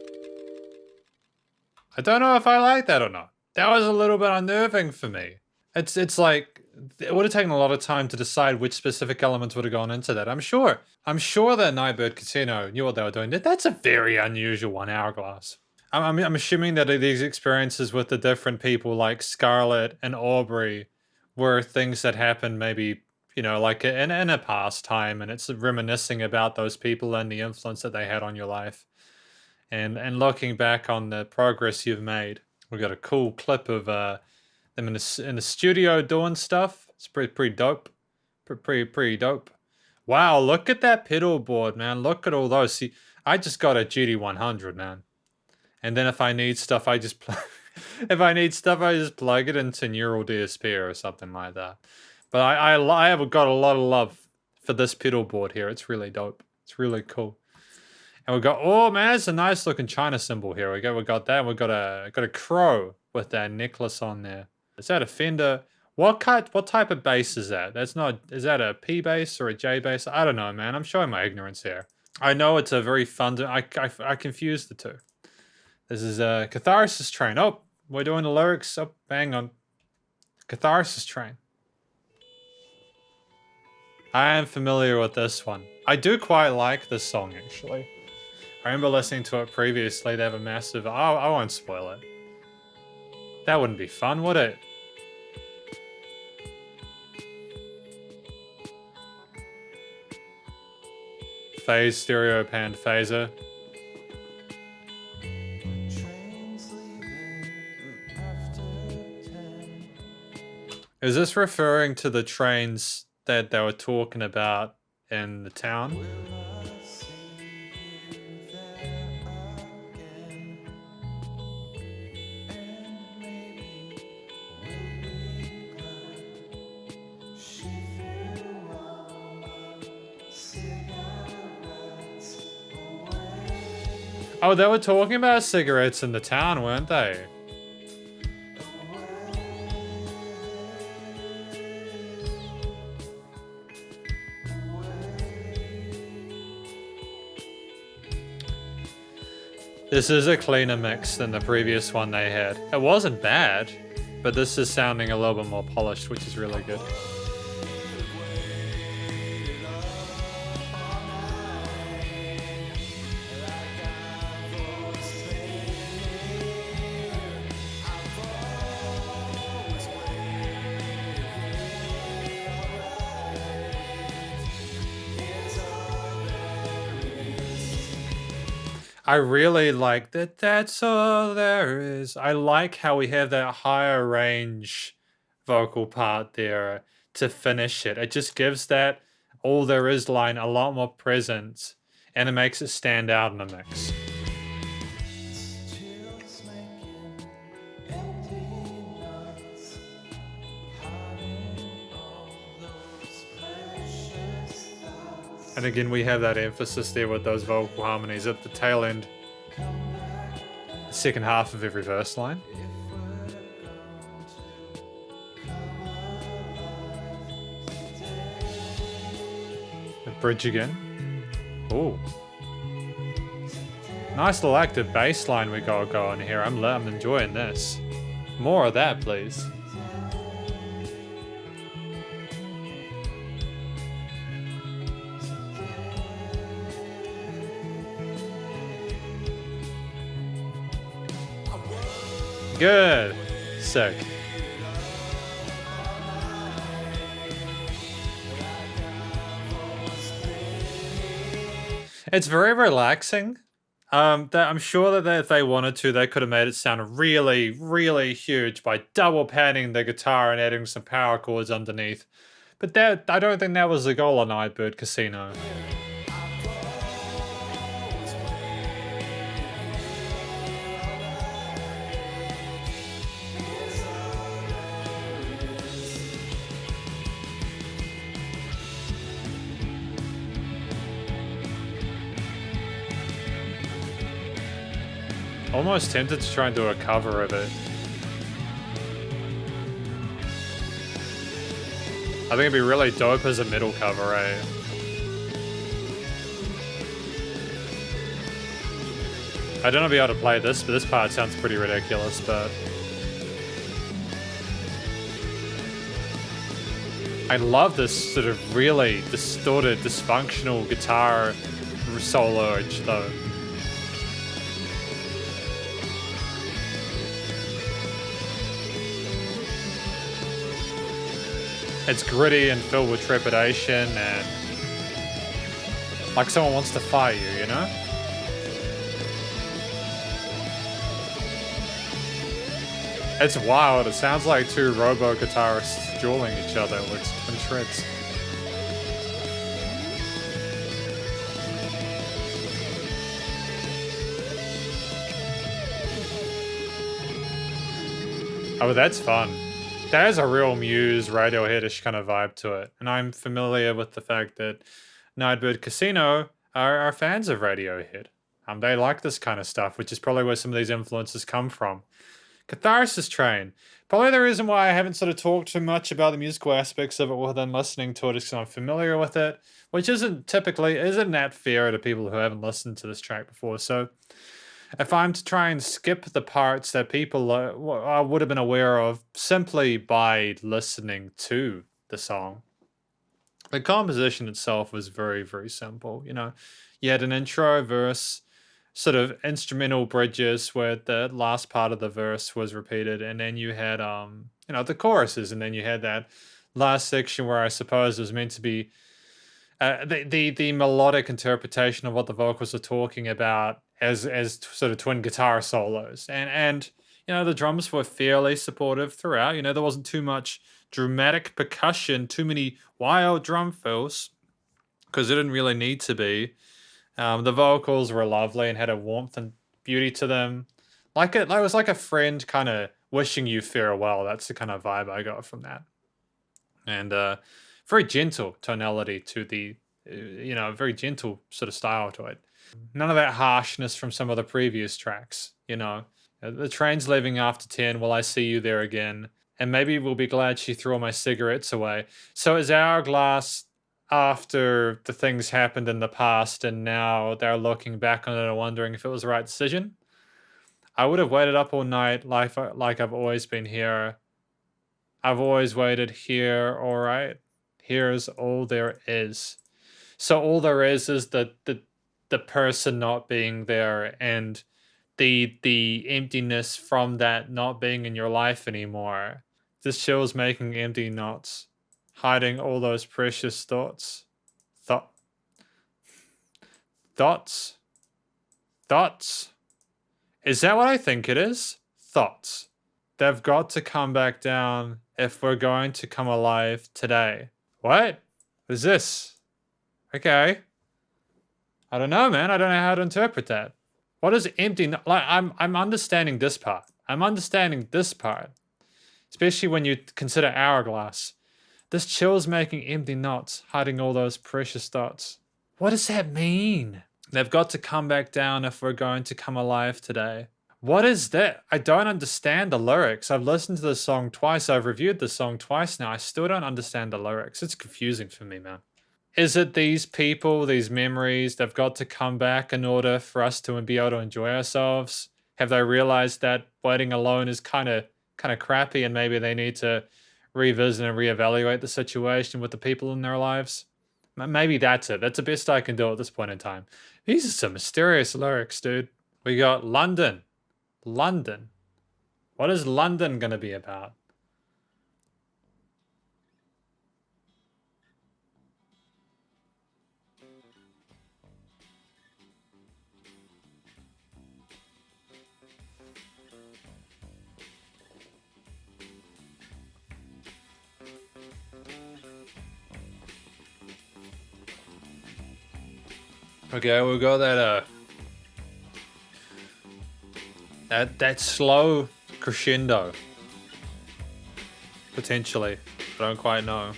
I don't know if I like that or not. That was a little bit unnerving for me. It's like, it would have taken a lot of time to decide which specific elements would have gone into that. I'm sure that Nightbird Casino knew what they were doing. That's a very unusual one, Hourglass. I'm assuming that these experiences with the different people like Scarlet and Aubrey were things that happened maybe, you know, like in a past time, and it's reminiscing about those people and the influence that they had on your life. And looking back on the progress you've made. We got a cool clip of them in the studio doing stuff. It's pretty dope. Pretty dope. Wow, look at that pedal board, man. Look at all those. See, I just got a GD100, man. And then if I need stuff, I just plug it into Neural DSP or something like that. But I have got a lot of love for this pedal board here. It's really dope. It's really cool. And we got, oh man, it's a nice looking China symbol here. We got that. We got a crow with that necklace on there. Is that a Fender? What type of bass is that? Is that a P bass or a J bass? I don't know, man. I'm showing my ignorance here. I know it's a very fun, I confuse the two. This is a Catharsis Train. Oh, we're doing the lyrics. Oh, hang on. Catharsis Train. I am familiar with this one. I do quite like this song, actually. I remember listening to it previously. They have a massive... Oh, I won't spoil it. That wouldn't be fun, would it? Phase, stereo, pan, phaser. Is this referring to the trains that they were talking about in the town? Oh, they were talking about cigarettes in the town, weren't they? This is a cleaner mix than the previous one they had. It wasn't bad, but this is sounding a little bit more polished, which is really good. I really like that. That's all there is. I like how we have that higher range vocal part there to finish it. It just gives that all there is line a lot more presence, and it makes it stand out in the mix. And again, we have that emphasis there with those vocal harmonies at the tail end, the second half of every verse line. The bridge again. Ooh. Nice little active bass line we got going here. I'm enjoying this. More of that, please. Good. Sick. It's very relaxing. I'm sure that if they wanted to, they could have made it sound really, really huge by double panning the guitar and adding some power chords underneath. But I don't think that was the goal of Nightbird Casino. Almost tempted to try and do a cover of it. I think it'd be really dope as a middle cover, eh? I don't know if I'll be able to play this, but this part sounds pretty ridiculous, but... I love this sort of really distorted, dysfunctional guitar solo-age, though. It's gritty and filled with trepidation and like someone wants to fight you, you know? It's wild. It sounds like two robo guitarists dueling each other with twin shreds. Oh, that's fun. That has a real Muse, Radiohead-ish kind of vibe to it. And I'm familiar with the fact that Nightbird Casino are fans of Radiohead. They like this kind of stuff, which is probably where some of these influences come from. Catharsis Train. Probably the reason why I haven't sort of talked too much about the musical aspects of it within listening to it is because I'm familiar with it, which isn't that fair to people who haven't listened to this track before. So if I'm to try and skip the parts that people I would have been aware of simply by listening to the song, the composition itself was very, very simple. You know, you had an intro verse, sort of instrumental bridges where the last part of the verse was repeated, and then you had the choruses, and then you had that last section where I suppose it was meant to be the melodic interpretation of what the vocals are talking about as sort of twin guitar solos. And the drums were fairly supportive throughout. There wasn't too much dramatic percussion, too many wild drum fills, because it didn't really need to be. The vocals were lovely and had a warmth and beauty to them. It was like a friend kind of wishing you farewell. That's the kind of vibe I got from that. And very gentle tonality to the, very gentle sort of style to it. None of that harshness from some of the previous tracks, The train's leaving after 10, will I see you there again? And maybe we'll be glad she threw all my cigarettes away. So is Hourglass after the things happened in the past and now they're looking back on it and wondering if it was the right decision? I would have waited up all night like I've always been here. I've always waited here, all right? Here's all there is. So all there is the person not being there and the emptiness from that not being in your life anymore. This show's making empty knots, hiding all those precious thoughts. Thoughts? Thoughts? Is that what I think it is? Thoughts. They've got to come back down if we're going to come alive today. What is this? Okay. I don't know, man. I don't know how to interpret that. What is empty? I'm understanding this part. Especially when you consider Hourglass. This chill's making empty knots, hiding all those precious thoughts. What does that mean? They've got to come back down if we're going to come alive today. What is that? I don't understand the lyrics. I've listened to this song twice. I've reviewed this song twice now. I still don't understand the lyrics. It's confusing for me, man. Is it these people, these memories, they've got to come back in order for us to be able to enjoy ourselves? Have they realized that waiting alone is kind of crappy and maybe they need to revisit and reevaluate the situation with the people in their lives? Maybe that's it. That's the best I can do at this point in time. These are some mysterious lyrics, dude. We got London. What is London going to be about? Okay, we'll go that slow crescendo. Potentially. I don't quite know.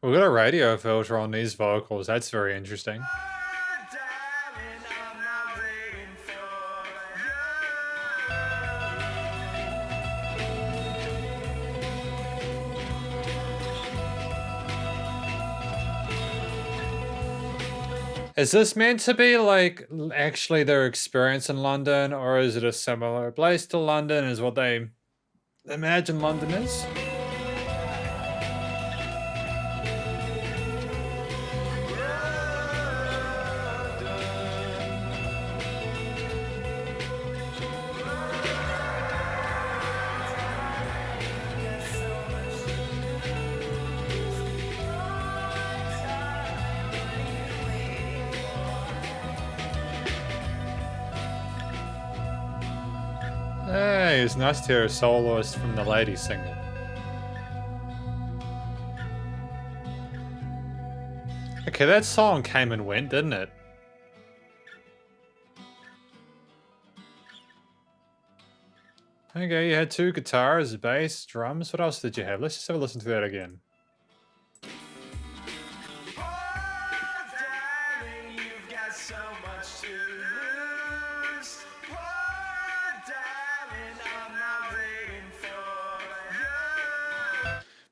We've got a radio filter on these vocals. That's very interesting. Is this meant to be like actually their experience in London, or is it a similar place to London? Is what they imagine London is? Hey, it's nice to hear a soloist from the lady singer. Okay, that song came and went, didn't it? Okay, you had 2 guitars, bass, drums. What else did you have? Let's just have a listen to that again.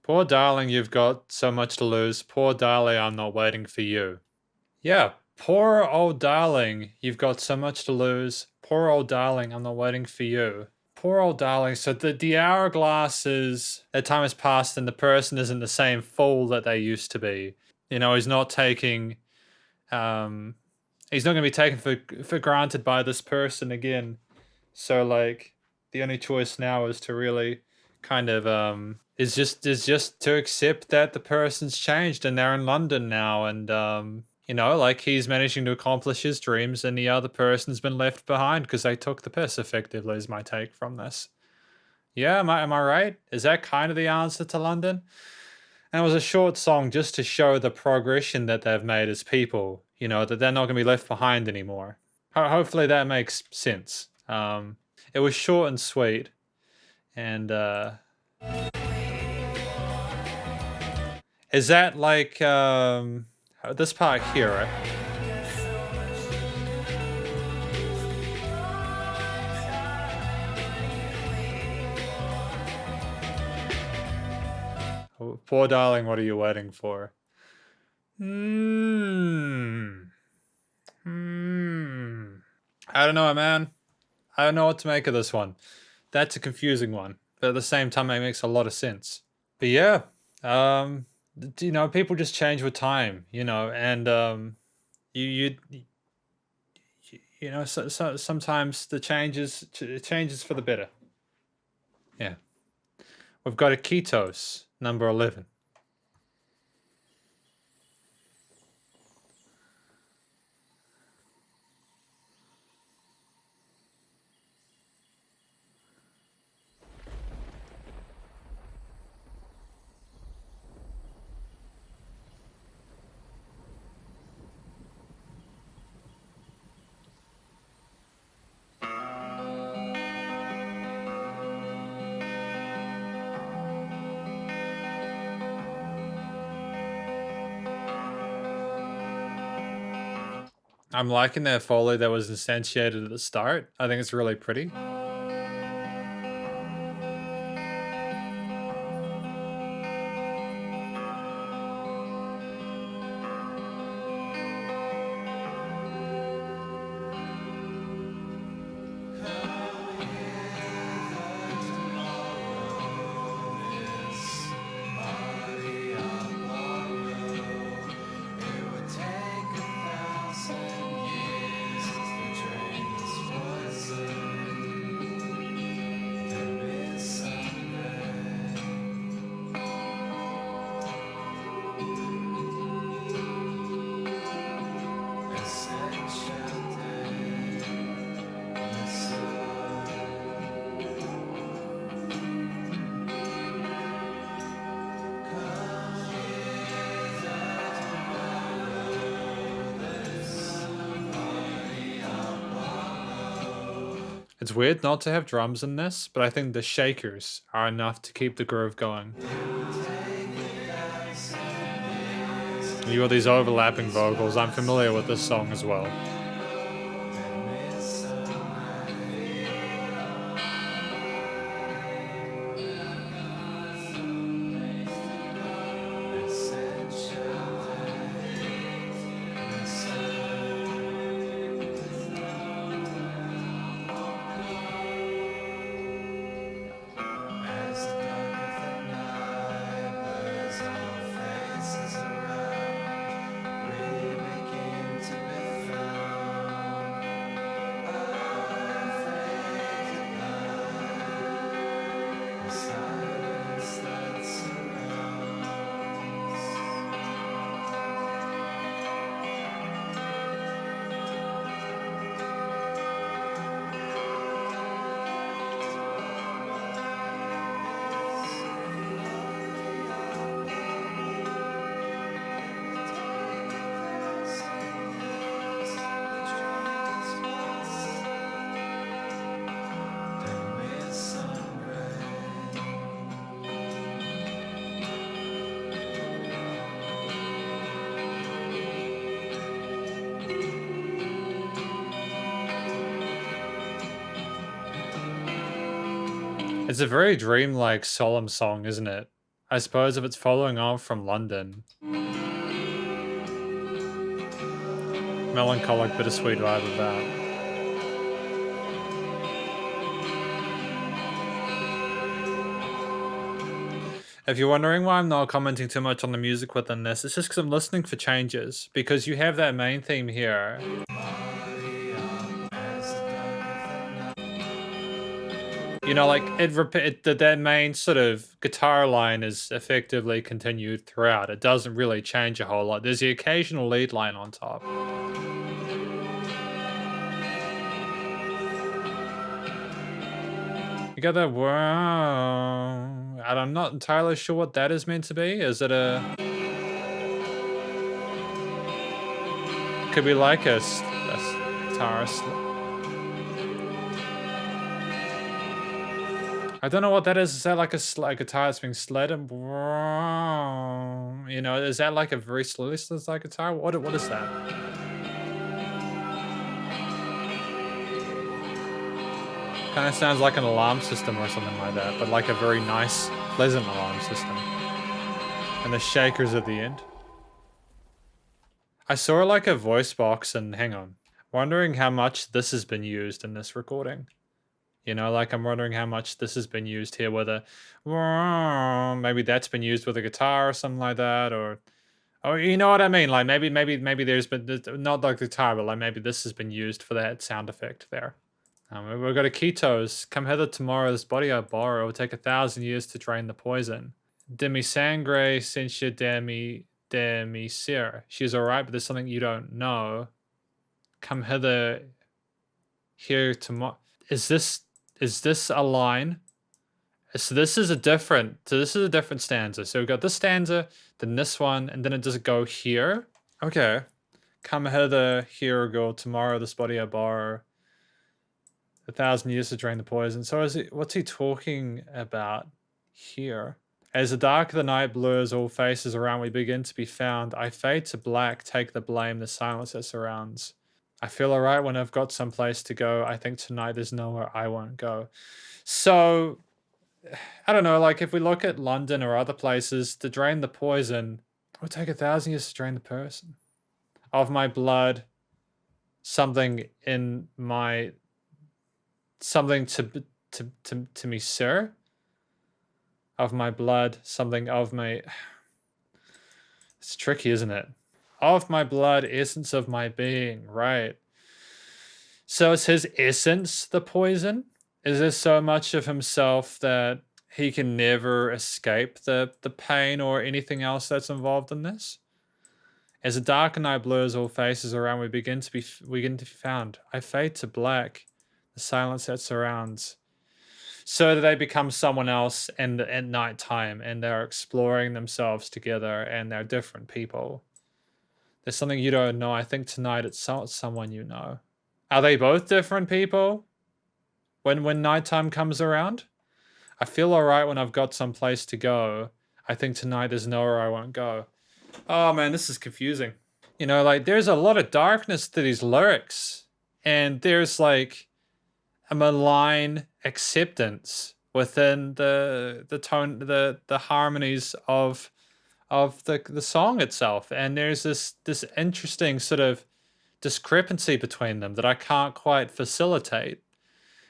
Poor darling, you've got so much to lose. Poor darling, I'm not waiting for you. Yeah, poor old darling, you've got so much to lose. Poor old darling, I'm not waiting for you. Poor old darling. So the hourglass is, that time has passed and the person isn't the same fool that they used to be. You know, he's not taking, he's not going to be taken for granted by this person again. So like, the only choice now is to really kind of, is just to accept that the person's changed and they're in London now, and you know, like he's managing to accomplish his dreams and the other person's been left behind because they took the piss, effectively, is my take from this. Yeah, am I right? Is that kind of the answer to London? And it was a short song just to show the progression that they've made as people, you know, that they're not going to be left behind anymore. Hopefully that makes sense. It was short and sweet, and is that like this part here, right? Oh, poor darling, what are you waiting for? I don't know, man. I don't know what to make of this one. That's a confusing one, but at the same time, it makes a lot of sense. But yeah, you know, people just change with time, you know, and you you know, so sometimes the changes for the better. Yeah, we've got a Ketos number 11. I'm liking that foley that was instantiated at the start. I think it's really pretty. It's weird not to have drums in this, but I think the shakers are enough to keep the groove going. You got these overlapping vocals. I'm familiar with this song as well. It's a very dreamlike, solemn song, isn't it? I suppose if it's following on from London. Melancholic, bittersweet vibe of that. If you're wondering why I'm not commenting too much on the music within this, it's just because I'm listening for changes. Because you have that main theme here. You know, like that main sort of guitar line is effectively continued throughout. It doesn't really change a whole lot. There's the occasional lead line on top. You got that wow, and I'm not entirely sure what that is meant to be. Is it a? Could be like a guitarist. I don't know what that is. Is that like a guitar that's being slid? And you know, is that like a very slowly slid guitar? What is that? Kind of sounds like an alarm system or something like that, but like a very nice, pleasant alarm system. And the shakers at the end. I saw like a voice box and hang on. Wondering how much this has been used in this recording. You know, like I'm wondering how much this has been used here with a, maybe that's been used with a guitar or something like that, or you know what I mean? Like maybe there's been, not like the guitar, but like maybe this has been used for that sound effect there. We've got a Ketos. Come hither tomorrow, this body I borrow. It will take 1,000 years to drain the poison. Demi sangre sentia demi sir. She's alright, but there's something you don't know. Come hither here tomorrow. Is this a line? So this is a different stanza. So we've got this stanza, then this one, and then it does go here. Okay. Come hither here or go tomorrow, this body I borrow. 1,000 years to drain the poison. So what's he talking about here? As the dark of the night blurs all faces around, we begin to be found. I fade to black, take the blame, the silence that surrounds. I feel alright when I've got someplace to go. I think tonight there's nowhere I won't go. So, I don't know, like if we look at London or other places, to drain the poison, it would take 1,000 years to drain the person. Of my blood, something in my... Something to me, sir. Of my blood, something of my... It's tricky, isn't it? Of my blood, essence of my being, right? So is his essence the poison? Is there so much of himself that he can never escape the pain or anything else that's involved in this? As the dark night blurs all faces around, we begin to be found. I fade to black. The silence that surrounds, so that they become someone else and at night time, and they're exploring themselves together, and they're different people. There's something you don't know. I think tonight it's someone you know. Are they both different people? When nighttime comes around, I feel alright when I've got some place to go. I think tonight there's nowhere I won't go. Oh man, this is confusing. You know, like there's a lot of darkness to these lyrics, and there's like a malign acceptance within the tone, the harmonies of the song itself, and there's this interesting sort of discrepancy between them that I can't quite facilitate.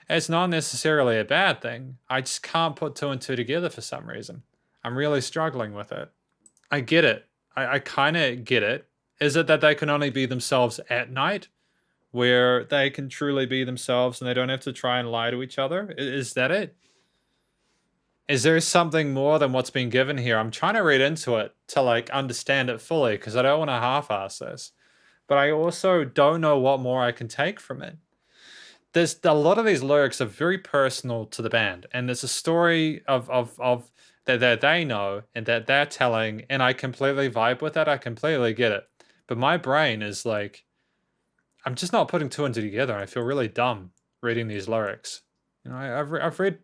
It's not necessarily a bad thing. I just can't put two and two together for some reason. I'm really struggling with it. I get it. I kind of get it. Is it that they can only be themselves at night, where they can truly be themselves and they don't have to try and lie to each other? Is that it? Is there something more than what's been given here? I'm trying to read into it to like understand it fully because I don't want to half-ass this. But I also don't know what more I can take from it. There's a lot of these lyrics are very personal to the band, and there's a story of that they know and that they're telling, and I completely vibe with that. I completely get it. But my brain is like, I'm just not putting two and two together. I feel really dumb reading these lyrics. You know, I've read.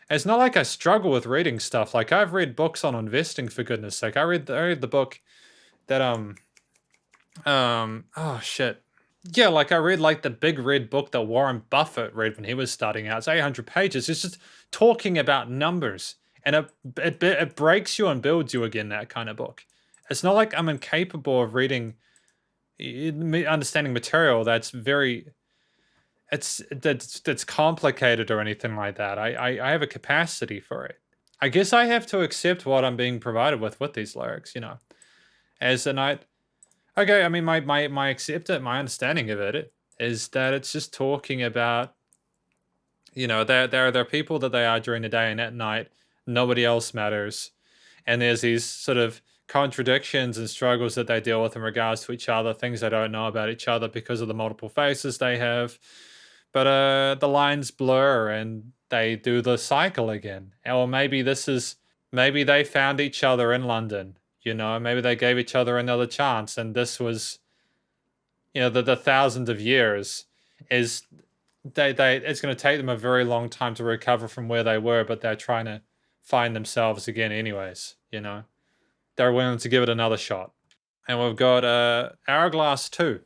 It's not like I struggle with reading stuff. Like I've read books on investing for goodness sake. I read the book that oh shit. Yeah, like I read like the big red book that Warren Buffett read when he was starting out. It's 800 pages. It's just talking about numbers, and it breaks you and builds you again. That kind of book. It's not like I'm incapable of reading, understanding material that's very, that's complicated or anything like that. I have a capacity for it. I guess I have to accept what I'm being provided with these lyrics. You know, as a night. Okay, I mean, my my understanding of it is that it's just talking about, you know, they're people that they are during the day, and at night nobody else matters, and there's these sort of contradictions and struggles that they deal with in regards to each other, things they don't know about each other because of the multiple faces they have, but the lines blur and they do the cycle again, or maybe they found each other in London. You know, maybe they gave each other another chance, and this was, you know, the thousands of years is they it's going to take them a very long time to recover from where they were, but they're trying to find themselves again anyways. You know, they're willing to give it another shot, and we've got Hourglass 2.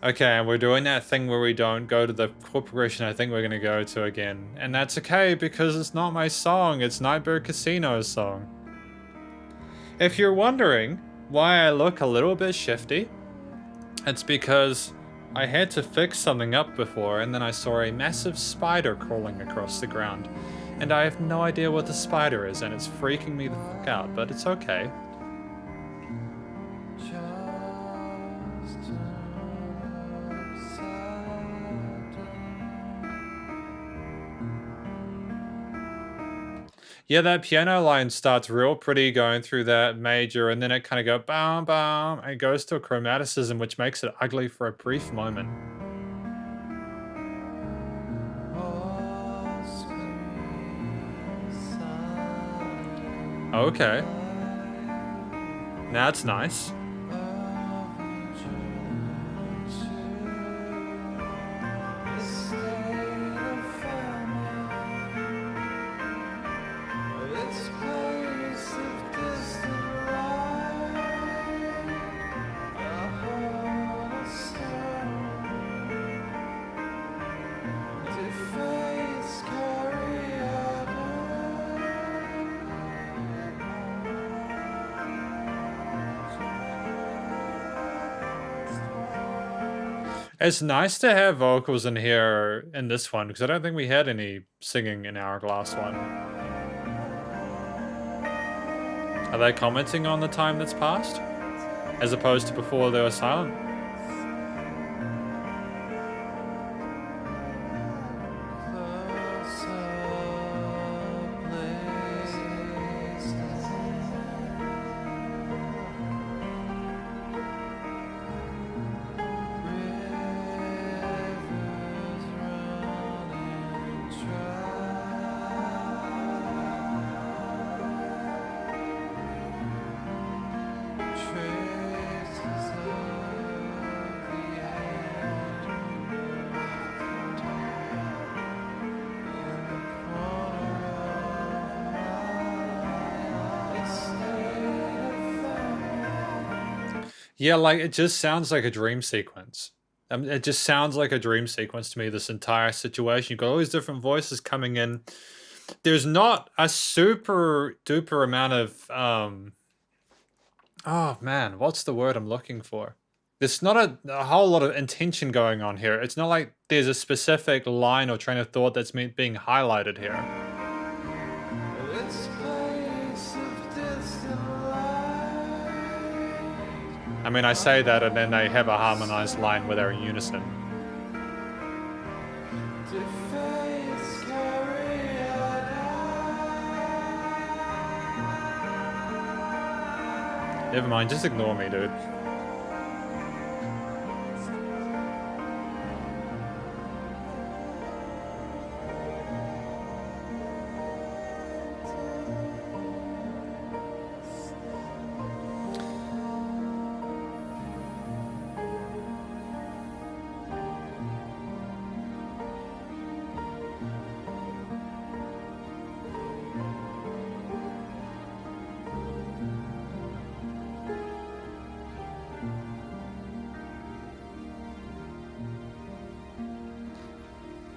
Okay, and we're doing that thing where we don't go to the corporation I think we're going to go to again. And that's okay because it's not my song, it's Nightbird Casino's song. If you're wondering why I look a little bit shifty, it's because I had to fix something up before and then I saw a massive spider crawling across the ground. And I have no idea what the spider is and it's freaking me the fuck out, but it's okay. Yeah, that piano line starts real pretty going through that major, and then it kind of goes bam, bam, and it goes to a chromaticism, which makes it ugly for a brief moment. Okay. Now it's nice. It's nice to have vocals in here in this one, because I don't think we had any singing in Hourglass one. Are they commenting on the time that's passed? As opposed to before they were silent? Yeah, like it just sounds like a dream sequence. It just sounds like a dream sequence to me, this entire situation. You've got all these different voices coming in. There's not a super duper amount of oh man, what's the word I'm looking for? There's not a whole lot of intention going on here. It's not like there's a specific line or train of thought that's being highlighted here. I mean, I say that and then they have a harmonized line where they're in unison. Never mind, just ignore me, dude.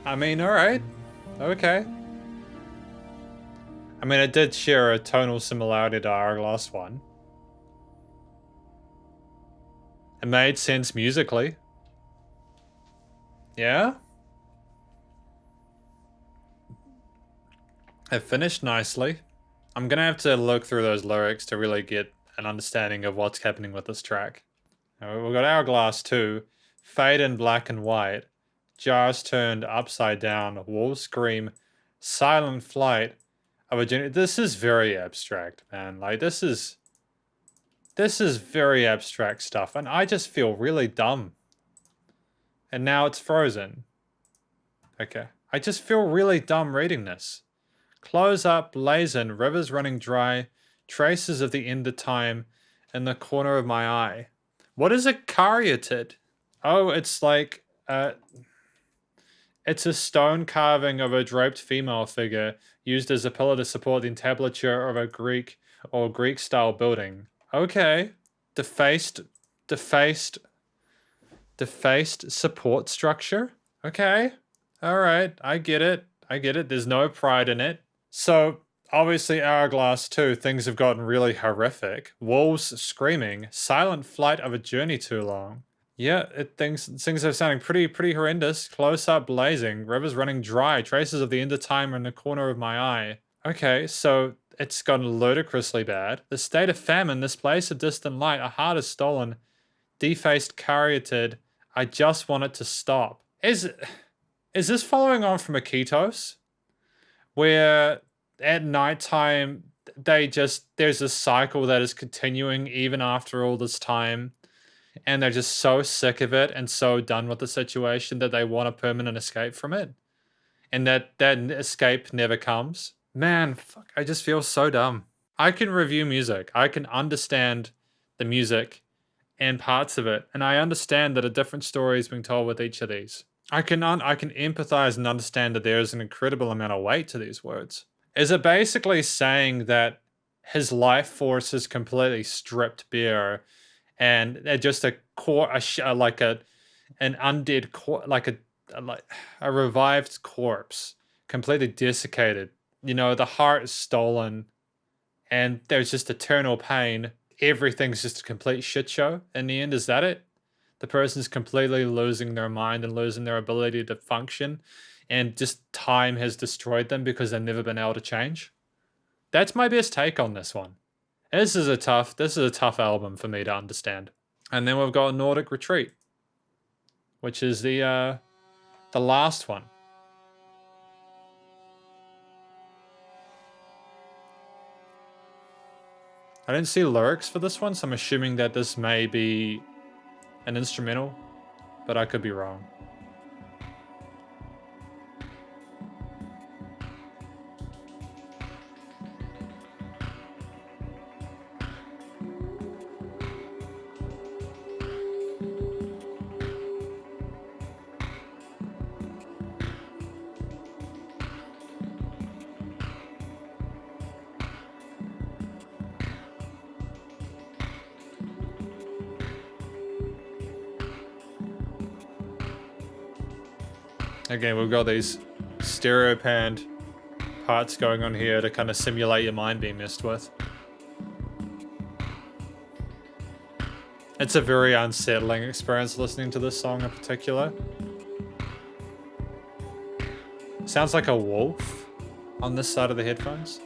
I mean, alright. Okay. I mean, it did share a tonal similarity to Hourglass 1. It made sense musically. Yeah? It finished nicely. I'm gonna have to look through those lyrics to really get an understanding of what's happening with this track. We've got Hourglass 2, Fade in black and white, jars turned upside down, walls scream, silent flight of a journey. This is very abstract, man. Like, this is very abstract stuff, and I just feel really dumb. And now it's frozen. Okay. I just feel really dumb reading this. Close up, blazing, rivers running dry, traces of the end of time in the corner of my eye. What is a caryatid? Oh, it's like, it's a stone carving of a draped female figure used as a pillar to support the entablature of a Greek or Greek-style building. Okay. Defaced support structure? Okay. Alright, I get it. There's no pride in it. So, obviously Hourglass 2, things have gotten really horrific. Wolves screaming. Silent flight of a journey too long. Yeah, things are sounding pretty horrendous. Close up blazing. Rivers running dry. Traces of the end of time are in the corner of my eye. Okay, so it's gotten ludicrously bad. The state of famine, this place of distant light, a heart is stolen. Defaced caryatid. I just want it to stop. Is this following on from Akitos? Where at nighttime there's a cycle that is continuing even after all this time, and they're just so sick of it and so done with the situation that they want a permanent escape from it, and that escape never comes. Man, fuck, I just feel so dumb. I can review music. I can understand the music and parts of it, and I understand that a different story is being told with each of these. I can empathize and understand that there is an incredible amount of weight to these words. Is it basically saying that his life force is completely stripped bare, and they're just an undead a revived corpse, completely desiccated? You know, the heart is stolen, and there's just eternal pain. Everything's just a complete shit show in the end. Is that it? The person's completely losing their mind and losing their ability to function, and just time has destroyed them because they've never been able to change. That's my best take on this one. This is a tough album for me to understand. And then we've got Nordic Retreat, which is the last one. I didn't see lyrics for this one, so I'm assuming that this may be an instrumental, but I could be wrong. Again, we've got these stereo panned parts going on here to kind of simulate your mind being messed with. It's a very unsettling experience listening to this song in particular. Sounds like a wolf on this side of the headphones.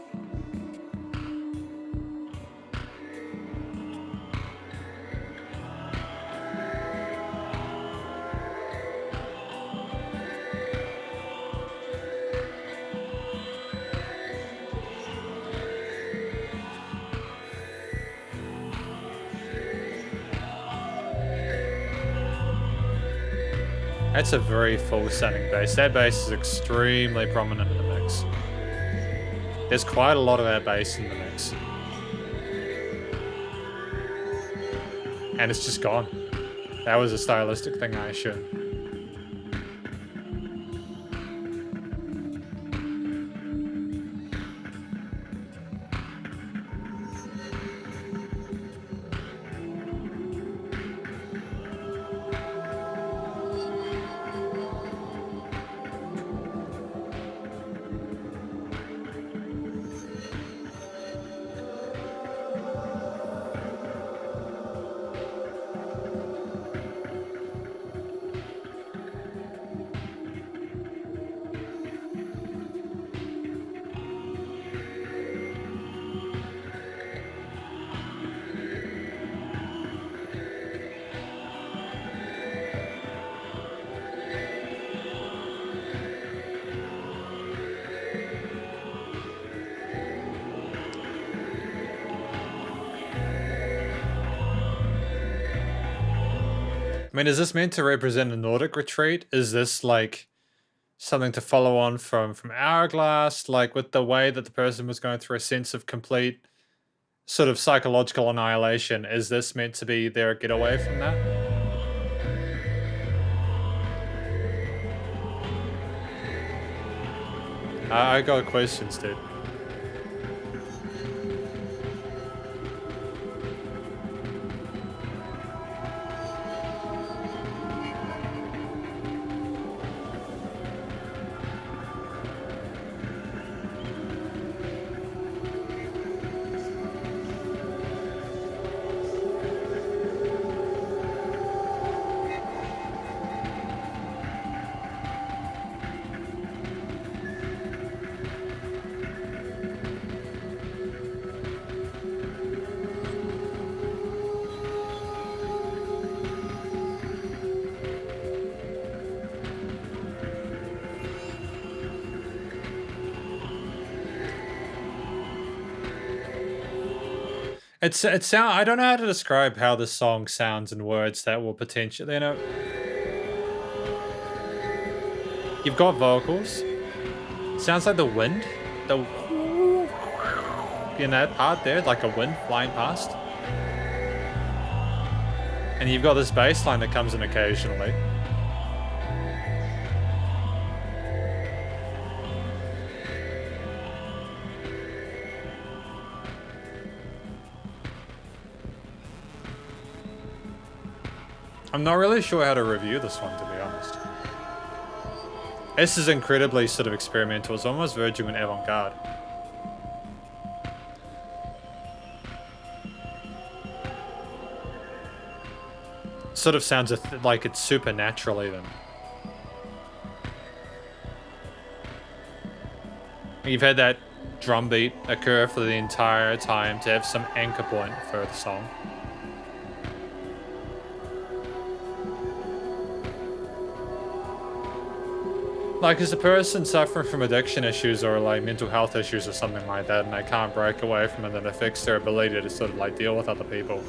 That's a very full sounding bass. That bass is extremely prominent in the mix. There's quite a lot of that bass in the mix. And it's just gone. That was a stylistic thing, I assume. I mean, is this meant to represent a Nordic Retreat? Is this like something to follow on from Hourglass, like with the way that the person was going through a sense of complete sort of psychological annihilation? Is this meant to be their getaway from that? I got questions, dude. I don't know how to describe how this song sounds in words that will potentially, you've got vocals. Sounds like the wind. In that part there, like a wind flying past. And you've got this bass line that comes in occasionally. I'm not really sure how to review this one, to be honest. This is incredibly sort of experimental. It's almost verging on avant-garde. Sort of sounds like it's supernatural even. You've had that drum beat occur for the entire time to have some anchor point for the song. Like, as a person suffering from addiction issues or like mental health issues or something like that, and they can't break away from it, and it affects their ability to sort of like deal with other people.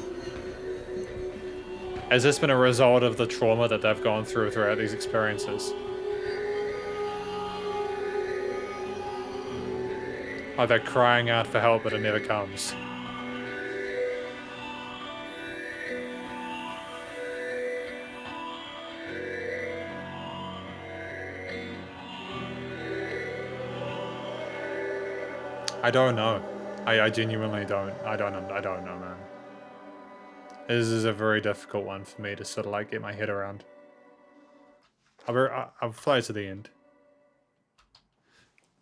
Has this been a result of the trauma that they've gone throughout these experiences? Like they're crying out for help, but it never comes. I don't know. I genuinely don't. I don't know, man. This is a very difficult one for me to sort of like get my head around. I'll fly to the end.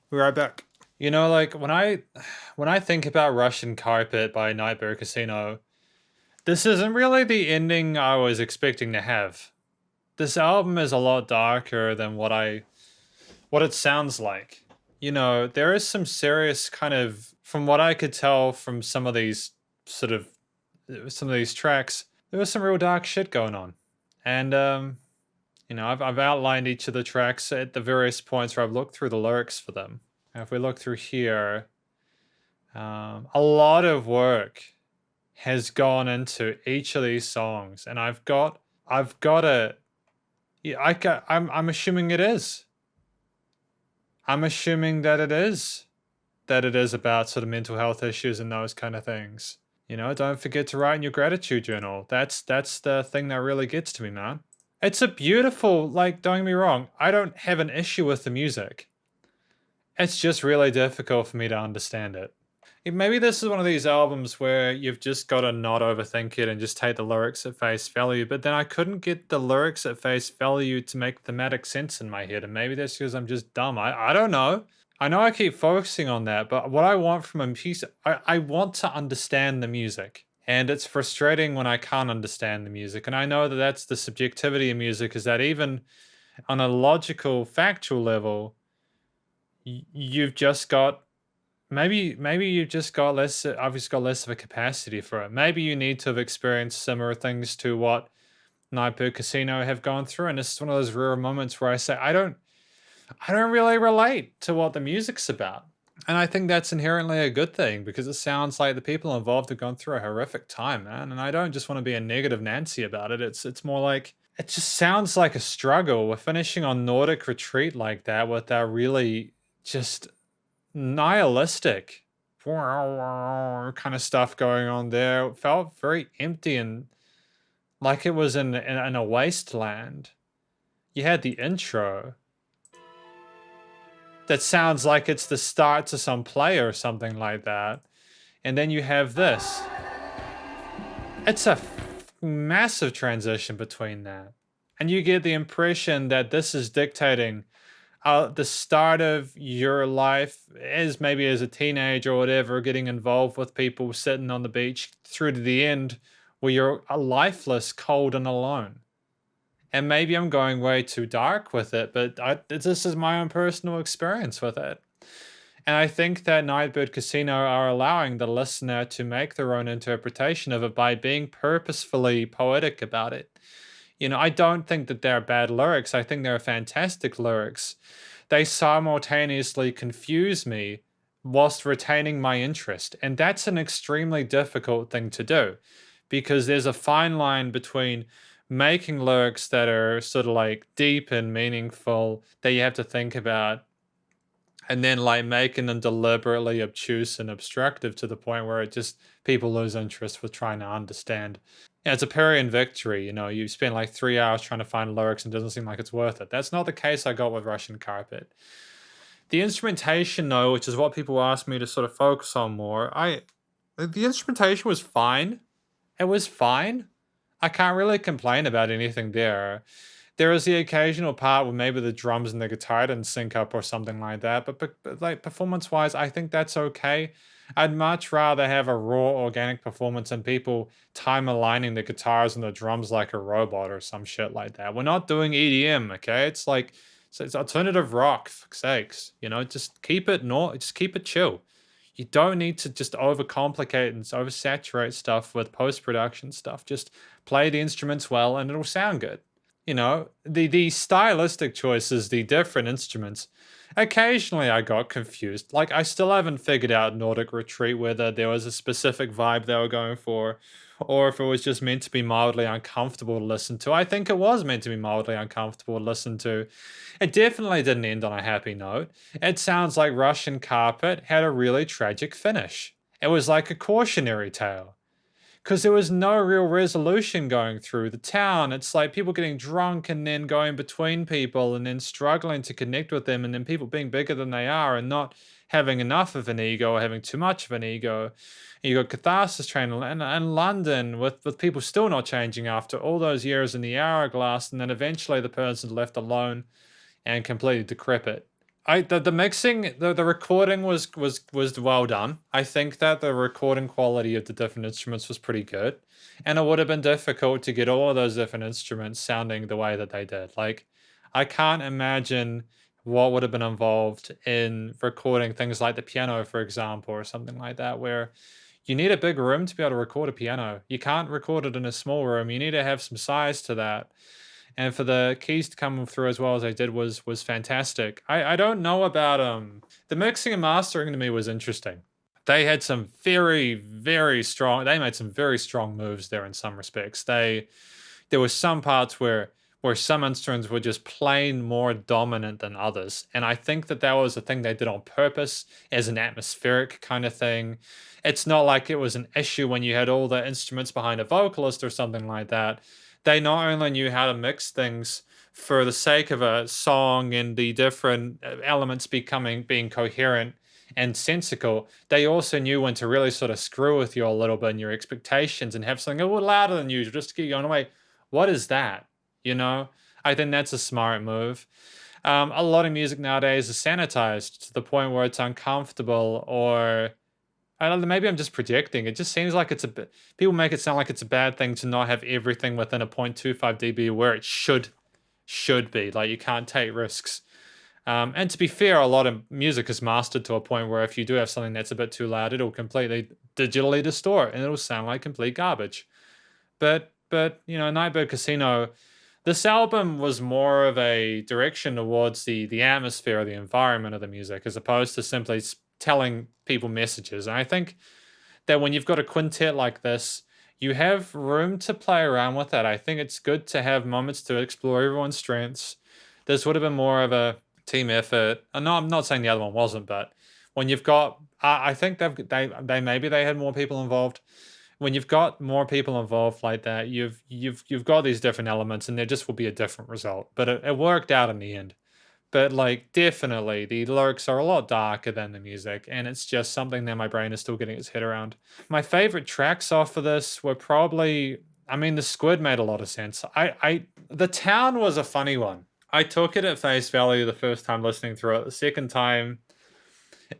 We're right back. You know, like when I think about Russian Carpet by Nightbird Casino, this isn't really the ending I was expecting to have. This album is a lot darker than what it sounds like. You know, there is some serious kind of, from what I could tell from some of these tracks, there was some real dark shit going on. And you know, I've outlined each of the tracks at the various points where I've looked through the lyrics for them. And if we look through here, a lot of work has gone into each of these songs, and I've got a, yeah, I'm assuming it is. I'm assuming that it is about sort of mental health issues and those kind of things. You know, don't forget to write in your gratitude journal. That's the thing that really gets to me, man. It's a beautiful, like, don't get me wrong, I don't have an issue with the music. It's just really difficult for me to understand it. Maybe this is one of these albums where you've just got to not overthink it and just take the lyrics at face value. But then I couldn't get the lyrics at face value to make thematic sense in my head. And maybe that's because I'm just dumb. I don't know. I know I keep focusing on that. But what I want from a piece, I want to understand the music. And it's frustrating when I can't understand the music. And I know that that's the subjectivity of music, is that even on a logical, factual level, you've just got, maybe you've just got less, obviously got less of a capacity for it. Maybe you need to have experienced similar things to what Nightbird Casino have gone through. And this is one of those rare moments where I say, I don't really relate to what the music's about. And I think that's inherently a good thing, because it sounds like the people involved have gone through a horrific time, man. And I don't just want to be a negative Nancy about it. It's more like, it just sounds like a struggle. We're finishing on Nordic Retreat like that with that really just nihilistic kind of stuff going on there. It felt very empty and like it was in a wasteland. You had the intro that sounds like it's the start to some play or something like that. And then you have this. It's a massive transition between that. And you get the impression that this is dictating the start of your life, as maybe as a teenager or whatever, getting involved with people sitting on the beach, through to the end where you're lifeless, cold, and alone. And maybe I'm going way too dark with it, but this is my own personal experience with it. And I think that Nightbird Casino are allowing the listener to make their own interpretation of it by being purposefully poetic about it. You know, I don't think that they're bad lyrics. I think they're fantastic lyrics. They simultaneously confuse me whilst retaining my interest. And that's an extremely difficult thing to do, because there's a fine line between making lyrics that are sort of like deep and meaningful that you have to think about, and then like making them deliberately obtuse and obstructive to the point where it just, people lose interest with trying to understand. Yeah, it's a Pyrrhian victory. You know, you spend like 3 hours trying to find lyrics and it doesn't seem like it's worth it. That's not the case I got with Russian Carpet. The instrumentation, though, which is what people asked me to sort of focus on more, the instrumentation was fine. It was fine. I can't really complain about anything there. There is the occasional part where maybe the drums and the guitar didn't sync up or something like that, but like performance-wise, I think that's okay. I'd much rather have a raw, organic performance and people time aligning the guitars and the drums like a robot or some shit like that. We're not doing EDM, okay? It's like, it's alternative rock, for fuck's sakes. You know, just keep it chill. You don't need to just overcomplicate and oversaturate stuff with post-production stuff. Just play the instruments well and it'll sound good. You know, the stylistic choices, the different instruments. Occasionally I got confused. Like, I still haven't figured out Nordic Retreat whether there was a specific vibe they were going for, or if it was just meant to be mildly uncomfortable to listen to. I think it was meant to be mildly uncomfortable to listen to. It definitely didn't end on a happy note. It sounds like Russian Carpet had a really tragic finish. It was like a cautionary tale, because there was no real resolution going through the town. It's like people getting drunk and then going between people and then struggling to connect with them, and then people being bigger than they are and not having enough of an ego or having too much of an ego. You got Catharsis Train and London with people still not changing after all those years in the Hourglass, and then eventually the person's left alone and completely decrepit. The mixing, the recording was well done. I think that the recording quality of the different instruments was pretty good, and it would have been difficult to get all of those different instruments sounding the way that they did. Like, I can't imagine what would have been involved in recording things like the piano, for example, or something like that, where you need a big room to be able to record a piano. You can't record it in a small room. You need to have some size to that. And for the keys to come through as well as they did was fantastic. I don't know about the mixing and mastering to me was interesting. They had some very strong. They made some very strong moves there in some respects. There were some parts where some instruments were just plain more dominant than others, and I think that was a thing they did on purpose as an atmospheric kind of thing. It's not like it was an issue when you had all the instruments behind a vocalist or something like that. They not only knew how to mix things for the sake of a song and the different elements being coherent and sensical, they also knew when to really sort of screw with you a little bit and your expectations and have something a little louder than usual just to keep going away. What is that? You know, I think that's a smart move. A lot of music nowadays is sanitized to the point where it's uncomfortable, or I don't know, maybe I'm just projecting. It just seems like it's a bit. People make it sound like it's a bad thing to not have everything within a 0.25 dB where it should be. Like, you can't take risks. And to be fair, a lot of music is mastered to a point where if you do have something that's a bit too loud, it'll completely digitally distort and it'll sound like complete garbage. But Nightbird Casino, this album was more of a direction towards the atmosphere, the environment of the music, as opposed to simply telling people messages. And I think that when you've got a quintet like this, you have room to play around with that. I think it's good to have moments to explore everyone's strengths. This would have been more of a team effort. No, I'm not saying the other one wasn't, but when you've got, I think they maybe they had more people involved. When you've got more people involved like that, you've got these different elements, and there just will be a different result. But it worked out in the end. But like, definitely the lyrics are a lot darker than the music, and it's just something that my brain is still getting its head around. My favorite tracks off of this were probably, I mean, the squid made a lot of sense. The town was a funny one. I took it at face value the first time listening through it. The second time,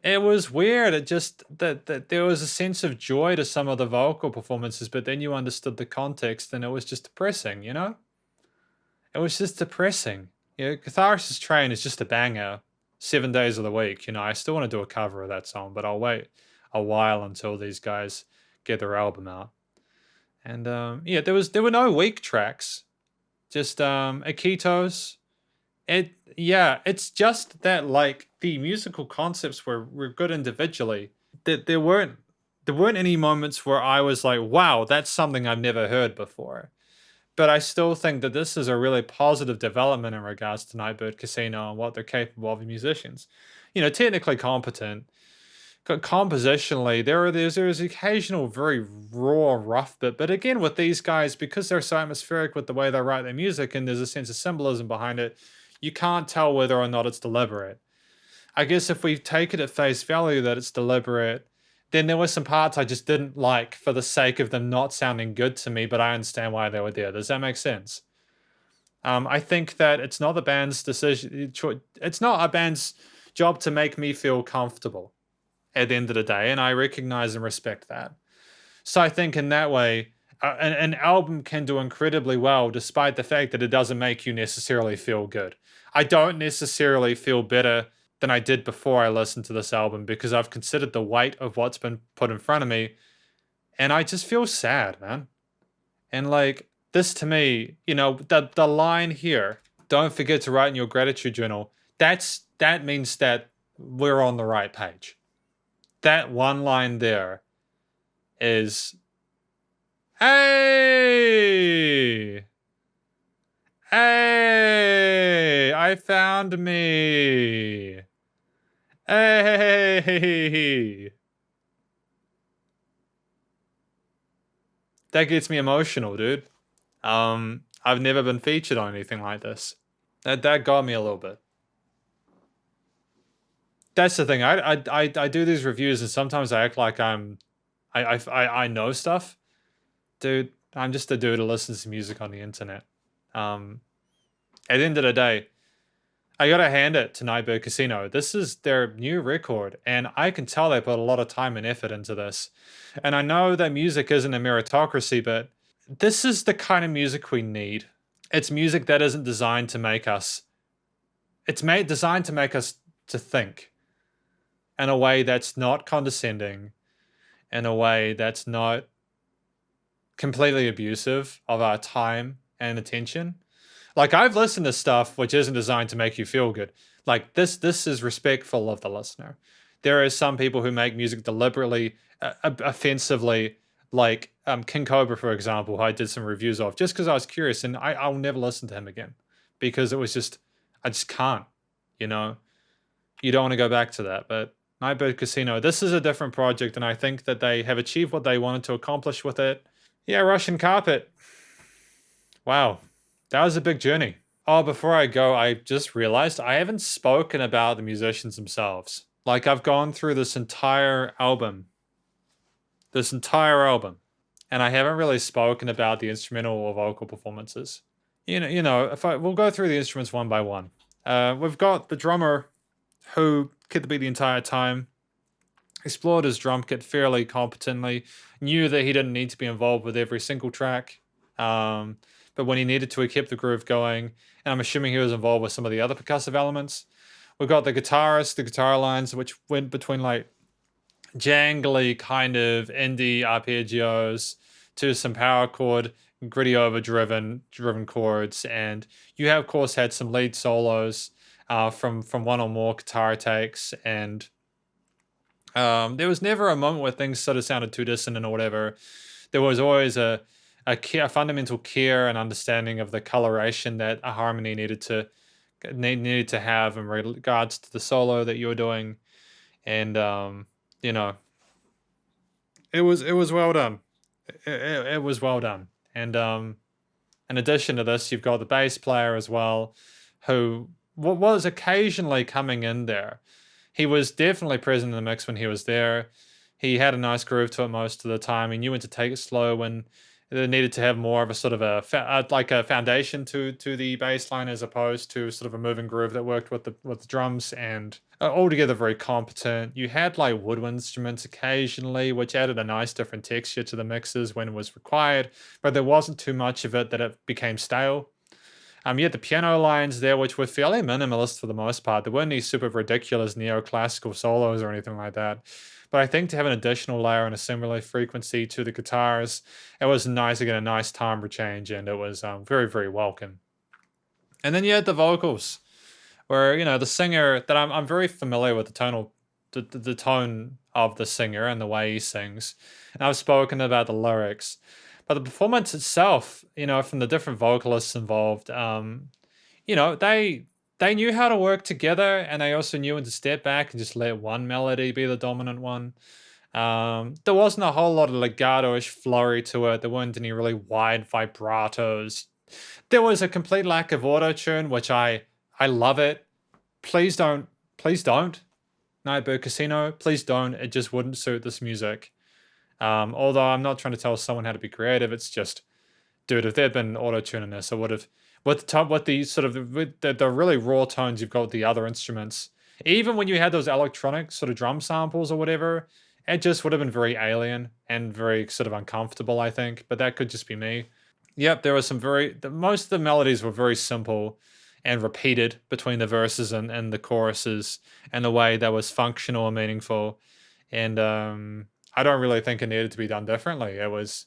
it was weird. It just that there was a sense of joy to some of the vocal performances, but then you understood the context, and it was just depressing. It was just depressing. Catharsis Train is just a banger 7 days of the week. I still want to do a cover of that song, but I'll wait a while until these guys get their album out. And there were no weak tracks, just Akitos. It's just that, like, the musical concepts were good individually. There weren't any moments where I was like, wow, that's something I've never heard before. But I still think that this is a really positive development in regards to Nightbird Casino and what they're capable of as musicians. Technically competent. Compositionally, there's occasional very raw, rough bit. But again, with these guys, because they're so atmospheric with the way they write their music and there's a sense of symbolism behind it, you can't tell whether or not it's deliberate. I guess if we take it at face value that it's deliberate, then there were some parts I just didn't like for the sake of them not sounding good to me, but I understand why they were there. Does that make sense? I think that it's not the band's decision. It's not a band's job to make me feel comfortable at the end of the day, and I recognize and respect that. So I think in that way, an album can do incredibly well despite the fact that it doesn't make you necessarily feel good. I don't necessarily feel better than I did before I listened to this album because I've considered the weight of what's been put in front of me, and I just feel sad, man. And like, this to me, the line here, don't forget to write in your gratitude journal, that means that we're on the right page. That one line there is, hey, I found me. Hey, that gets me emotional, dude. I've never been featured on anything like this. That got me a little bit. That's the thing. I do these reviews, and sometimes I act like I know stuff, dude. I'm just a dude who listens to music on the internet. Um, at the end of the day, I gotta hand it to Nightbird Casino. This is their new record, and I can tell they put a lot of time and effort into this. And I know that music isn't a meritocracy, but this is the kind of music we need. It's music that isn't designed to make us. It's made designed to make us to think in a way that's not condescending, in a way that's not completely abusive of our time and attention. Like I've listened to stuff which isn't designed to make you feel good. Like this is respectful of the listener. There are some people who make music deliberately offensively, like King Cobra, for example, who I did some reviews of just because I was curious, and I'll never listen to him again because it was just I just can't. You know, you don't want to go back to that. But Nightbird Casino, this is a different project, and I think that they have achieved what they wanted to accomplish with it. Yeah, Russian Carpet. Wow, that was a big journey. Oh, before I go, I just realized I haven't spoken about the musicians themselves. Like I've gone through this entire album, and I haven't really spoken about the instrumental or vocal performances. If we'll go through the instruments one by one. We've got the drummer who kept the beat the entire time, explored his drum kit fairly competently, knew that he didn't need to be involved with every single track. But when he needed to, he kept the groove going. And I'm assuming he was involved with some of the other percussive elements. We've got the guitarist, the guitar lines, which went between like jangly kind of indie arpeggios to some power chord, gritty overdriven chords. And you have, of course, had some lead solos from one or more guitar takes. And there was never a moment where things sort of sounded too dissonant or whatever. There was always a fundamental care and understanding of the coloration that a harmony needed to have in regards to the solo that you were doing, and it was well done. It was well done, and in addition to this, you've got the bass player as well, who was occasionally coming in there. He was definitely present in the mix when he was there. He had a nice groove to it most of the time. He knew when to take it slow when they needed to have more of a sort of a foundation to the bass line as opposed to sort of a moving groove that worked with the drums, and altogether very competent. You had like woodwind instruments occasionally, which added a nice different texture to the mixes when it was required, but there wasn't too much of it that it became stale. You had the piano lines there, which were fairly minimalist for the most part. There weren't any super ridiculous neoclassical solos or anything like that. But I think to have an additional layer and a similar frequency to the guitars, it was nice to get a nice timbre change, and it was very, very welcome. And then you had the vocals, where the singer that I'm very familiar with the tone of the singer and the way he sings, and I've spoken about the lyrics, but the performance itself, from the different vocalists involved, they knew how to work together, and they also knew when to step back and just let one melody be the dominant one. There wasn't a whole lot of legato-ish flurry to it. There weren't any really wide vibratos. There was a complete lack of auto-tune, which I love it. Please don't. Nightbird Casino, please don't. It just wouldn't suit this music. Although I'm not trying to tell someone how to be creative. It's just, dude, if there'd been auto-tune in this, I would have... With the really raw tones you've got with the other instruments, even when you had those electronic sort of drum samples or whatever, it just would have been very alien and very sort of uncomfortable, I think. But that could just be me. Yep, there was most of the melodies were very simple and repeated between the verses and the choruses, and the way that was functional and meaningful. And I don't really think it needed to be done differently. It was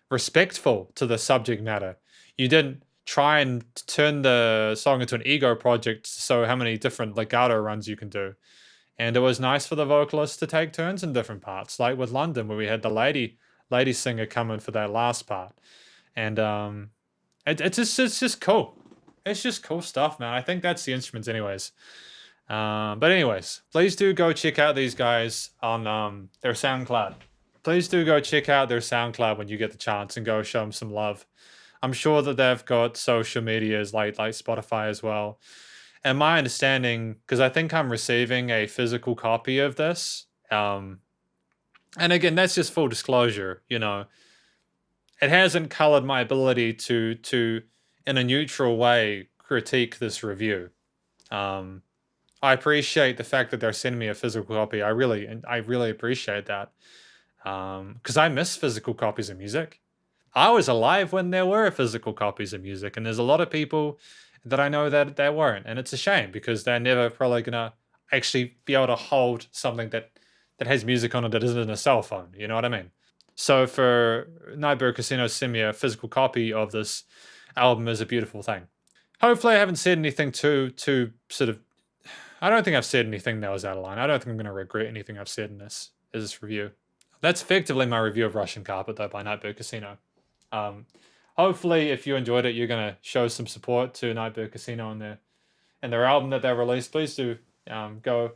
respectful to the subject matter. You didn't try and turn the song into an ego project, so how many different legato runs you can do. And it was nice for the vocalists to take turns in different parts, like with London, where we had the lady singer come in for that last part. And it's just cool. It's just cool stuff, man. I think that's the instruments anyways. But anyways, please do go check out these guys on their SoundCloud. Please do go check out their SoundCloud when you get the chance, and go show them some love. I'm sure that they've got social medias like Spotify as well. And my understanding, because I think I'm receiving a physical copy of this, and again, that's just full disclosure, you know, it hasn't colored my ability to in a neutral way critique this review. I appreciate the fact that they're sending me a physical copy. I really appreciate that, because I miss physical copies of music. I was alive when there were physical copies of music, and there's a lot of people that I know that they weren't, and it's a shame because they're never probably gonna actually be able to hold something that has music on it that isn't in a cell phone. You know what I mean? So for Nightbird Casino to send me a physical copy of this album is a beautiful thing. Hopefully, I haven't said anything too sort of. I don't think I've said anything that was out of line. I don't think I'm going to regret anything I've said in this review. That's effectively my review of Russian Carpet, though, by Nightbird Casino. Hopefully, if you enjoyed it, you're going to show some support to Nightbird Casino and their album that they released. Please do go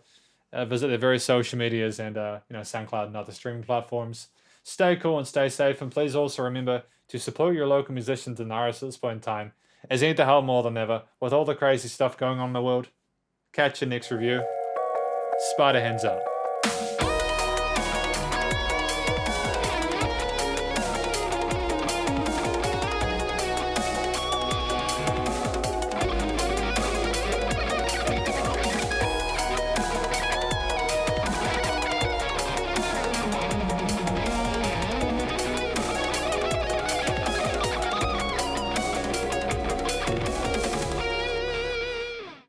visit their various social medias and SoundCloud and other streaming platforms. Stay cool and stay safe, and please also remember to support your local musicians and artists at this point in time, as they need the help more than ever with all the crazy stuff going on in the world. Catch your next review. Spider hands up.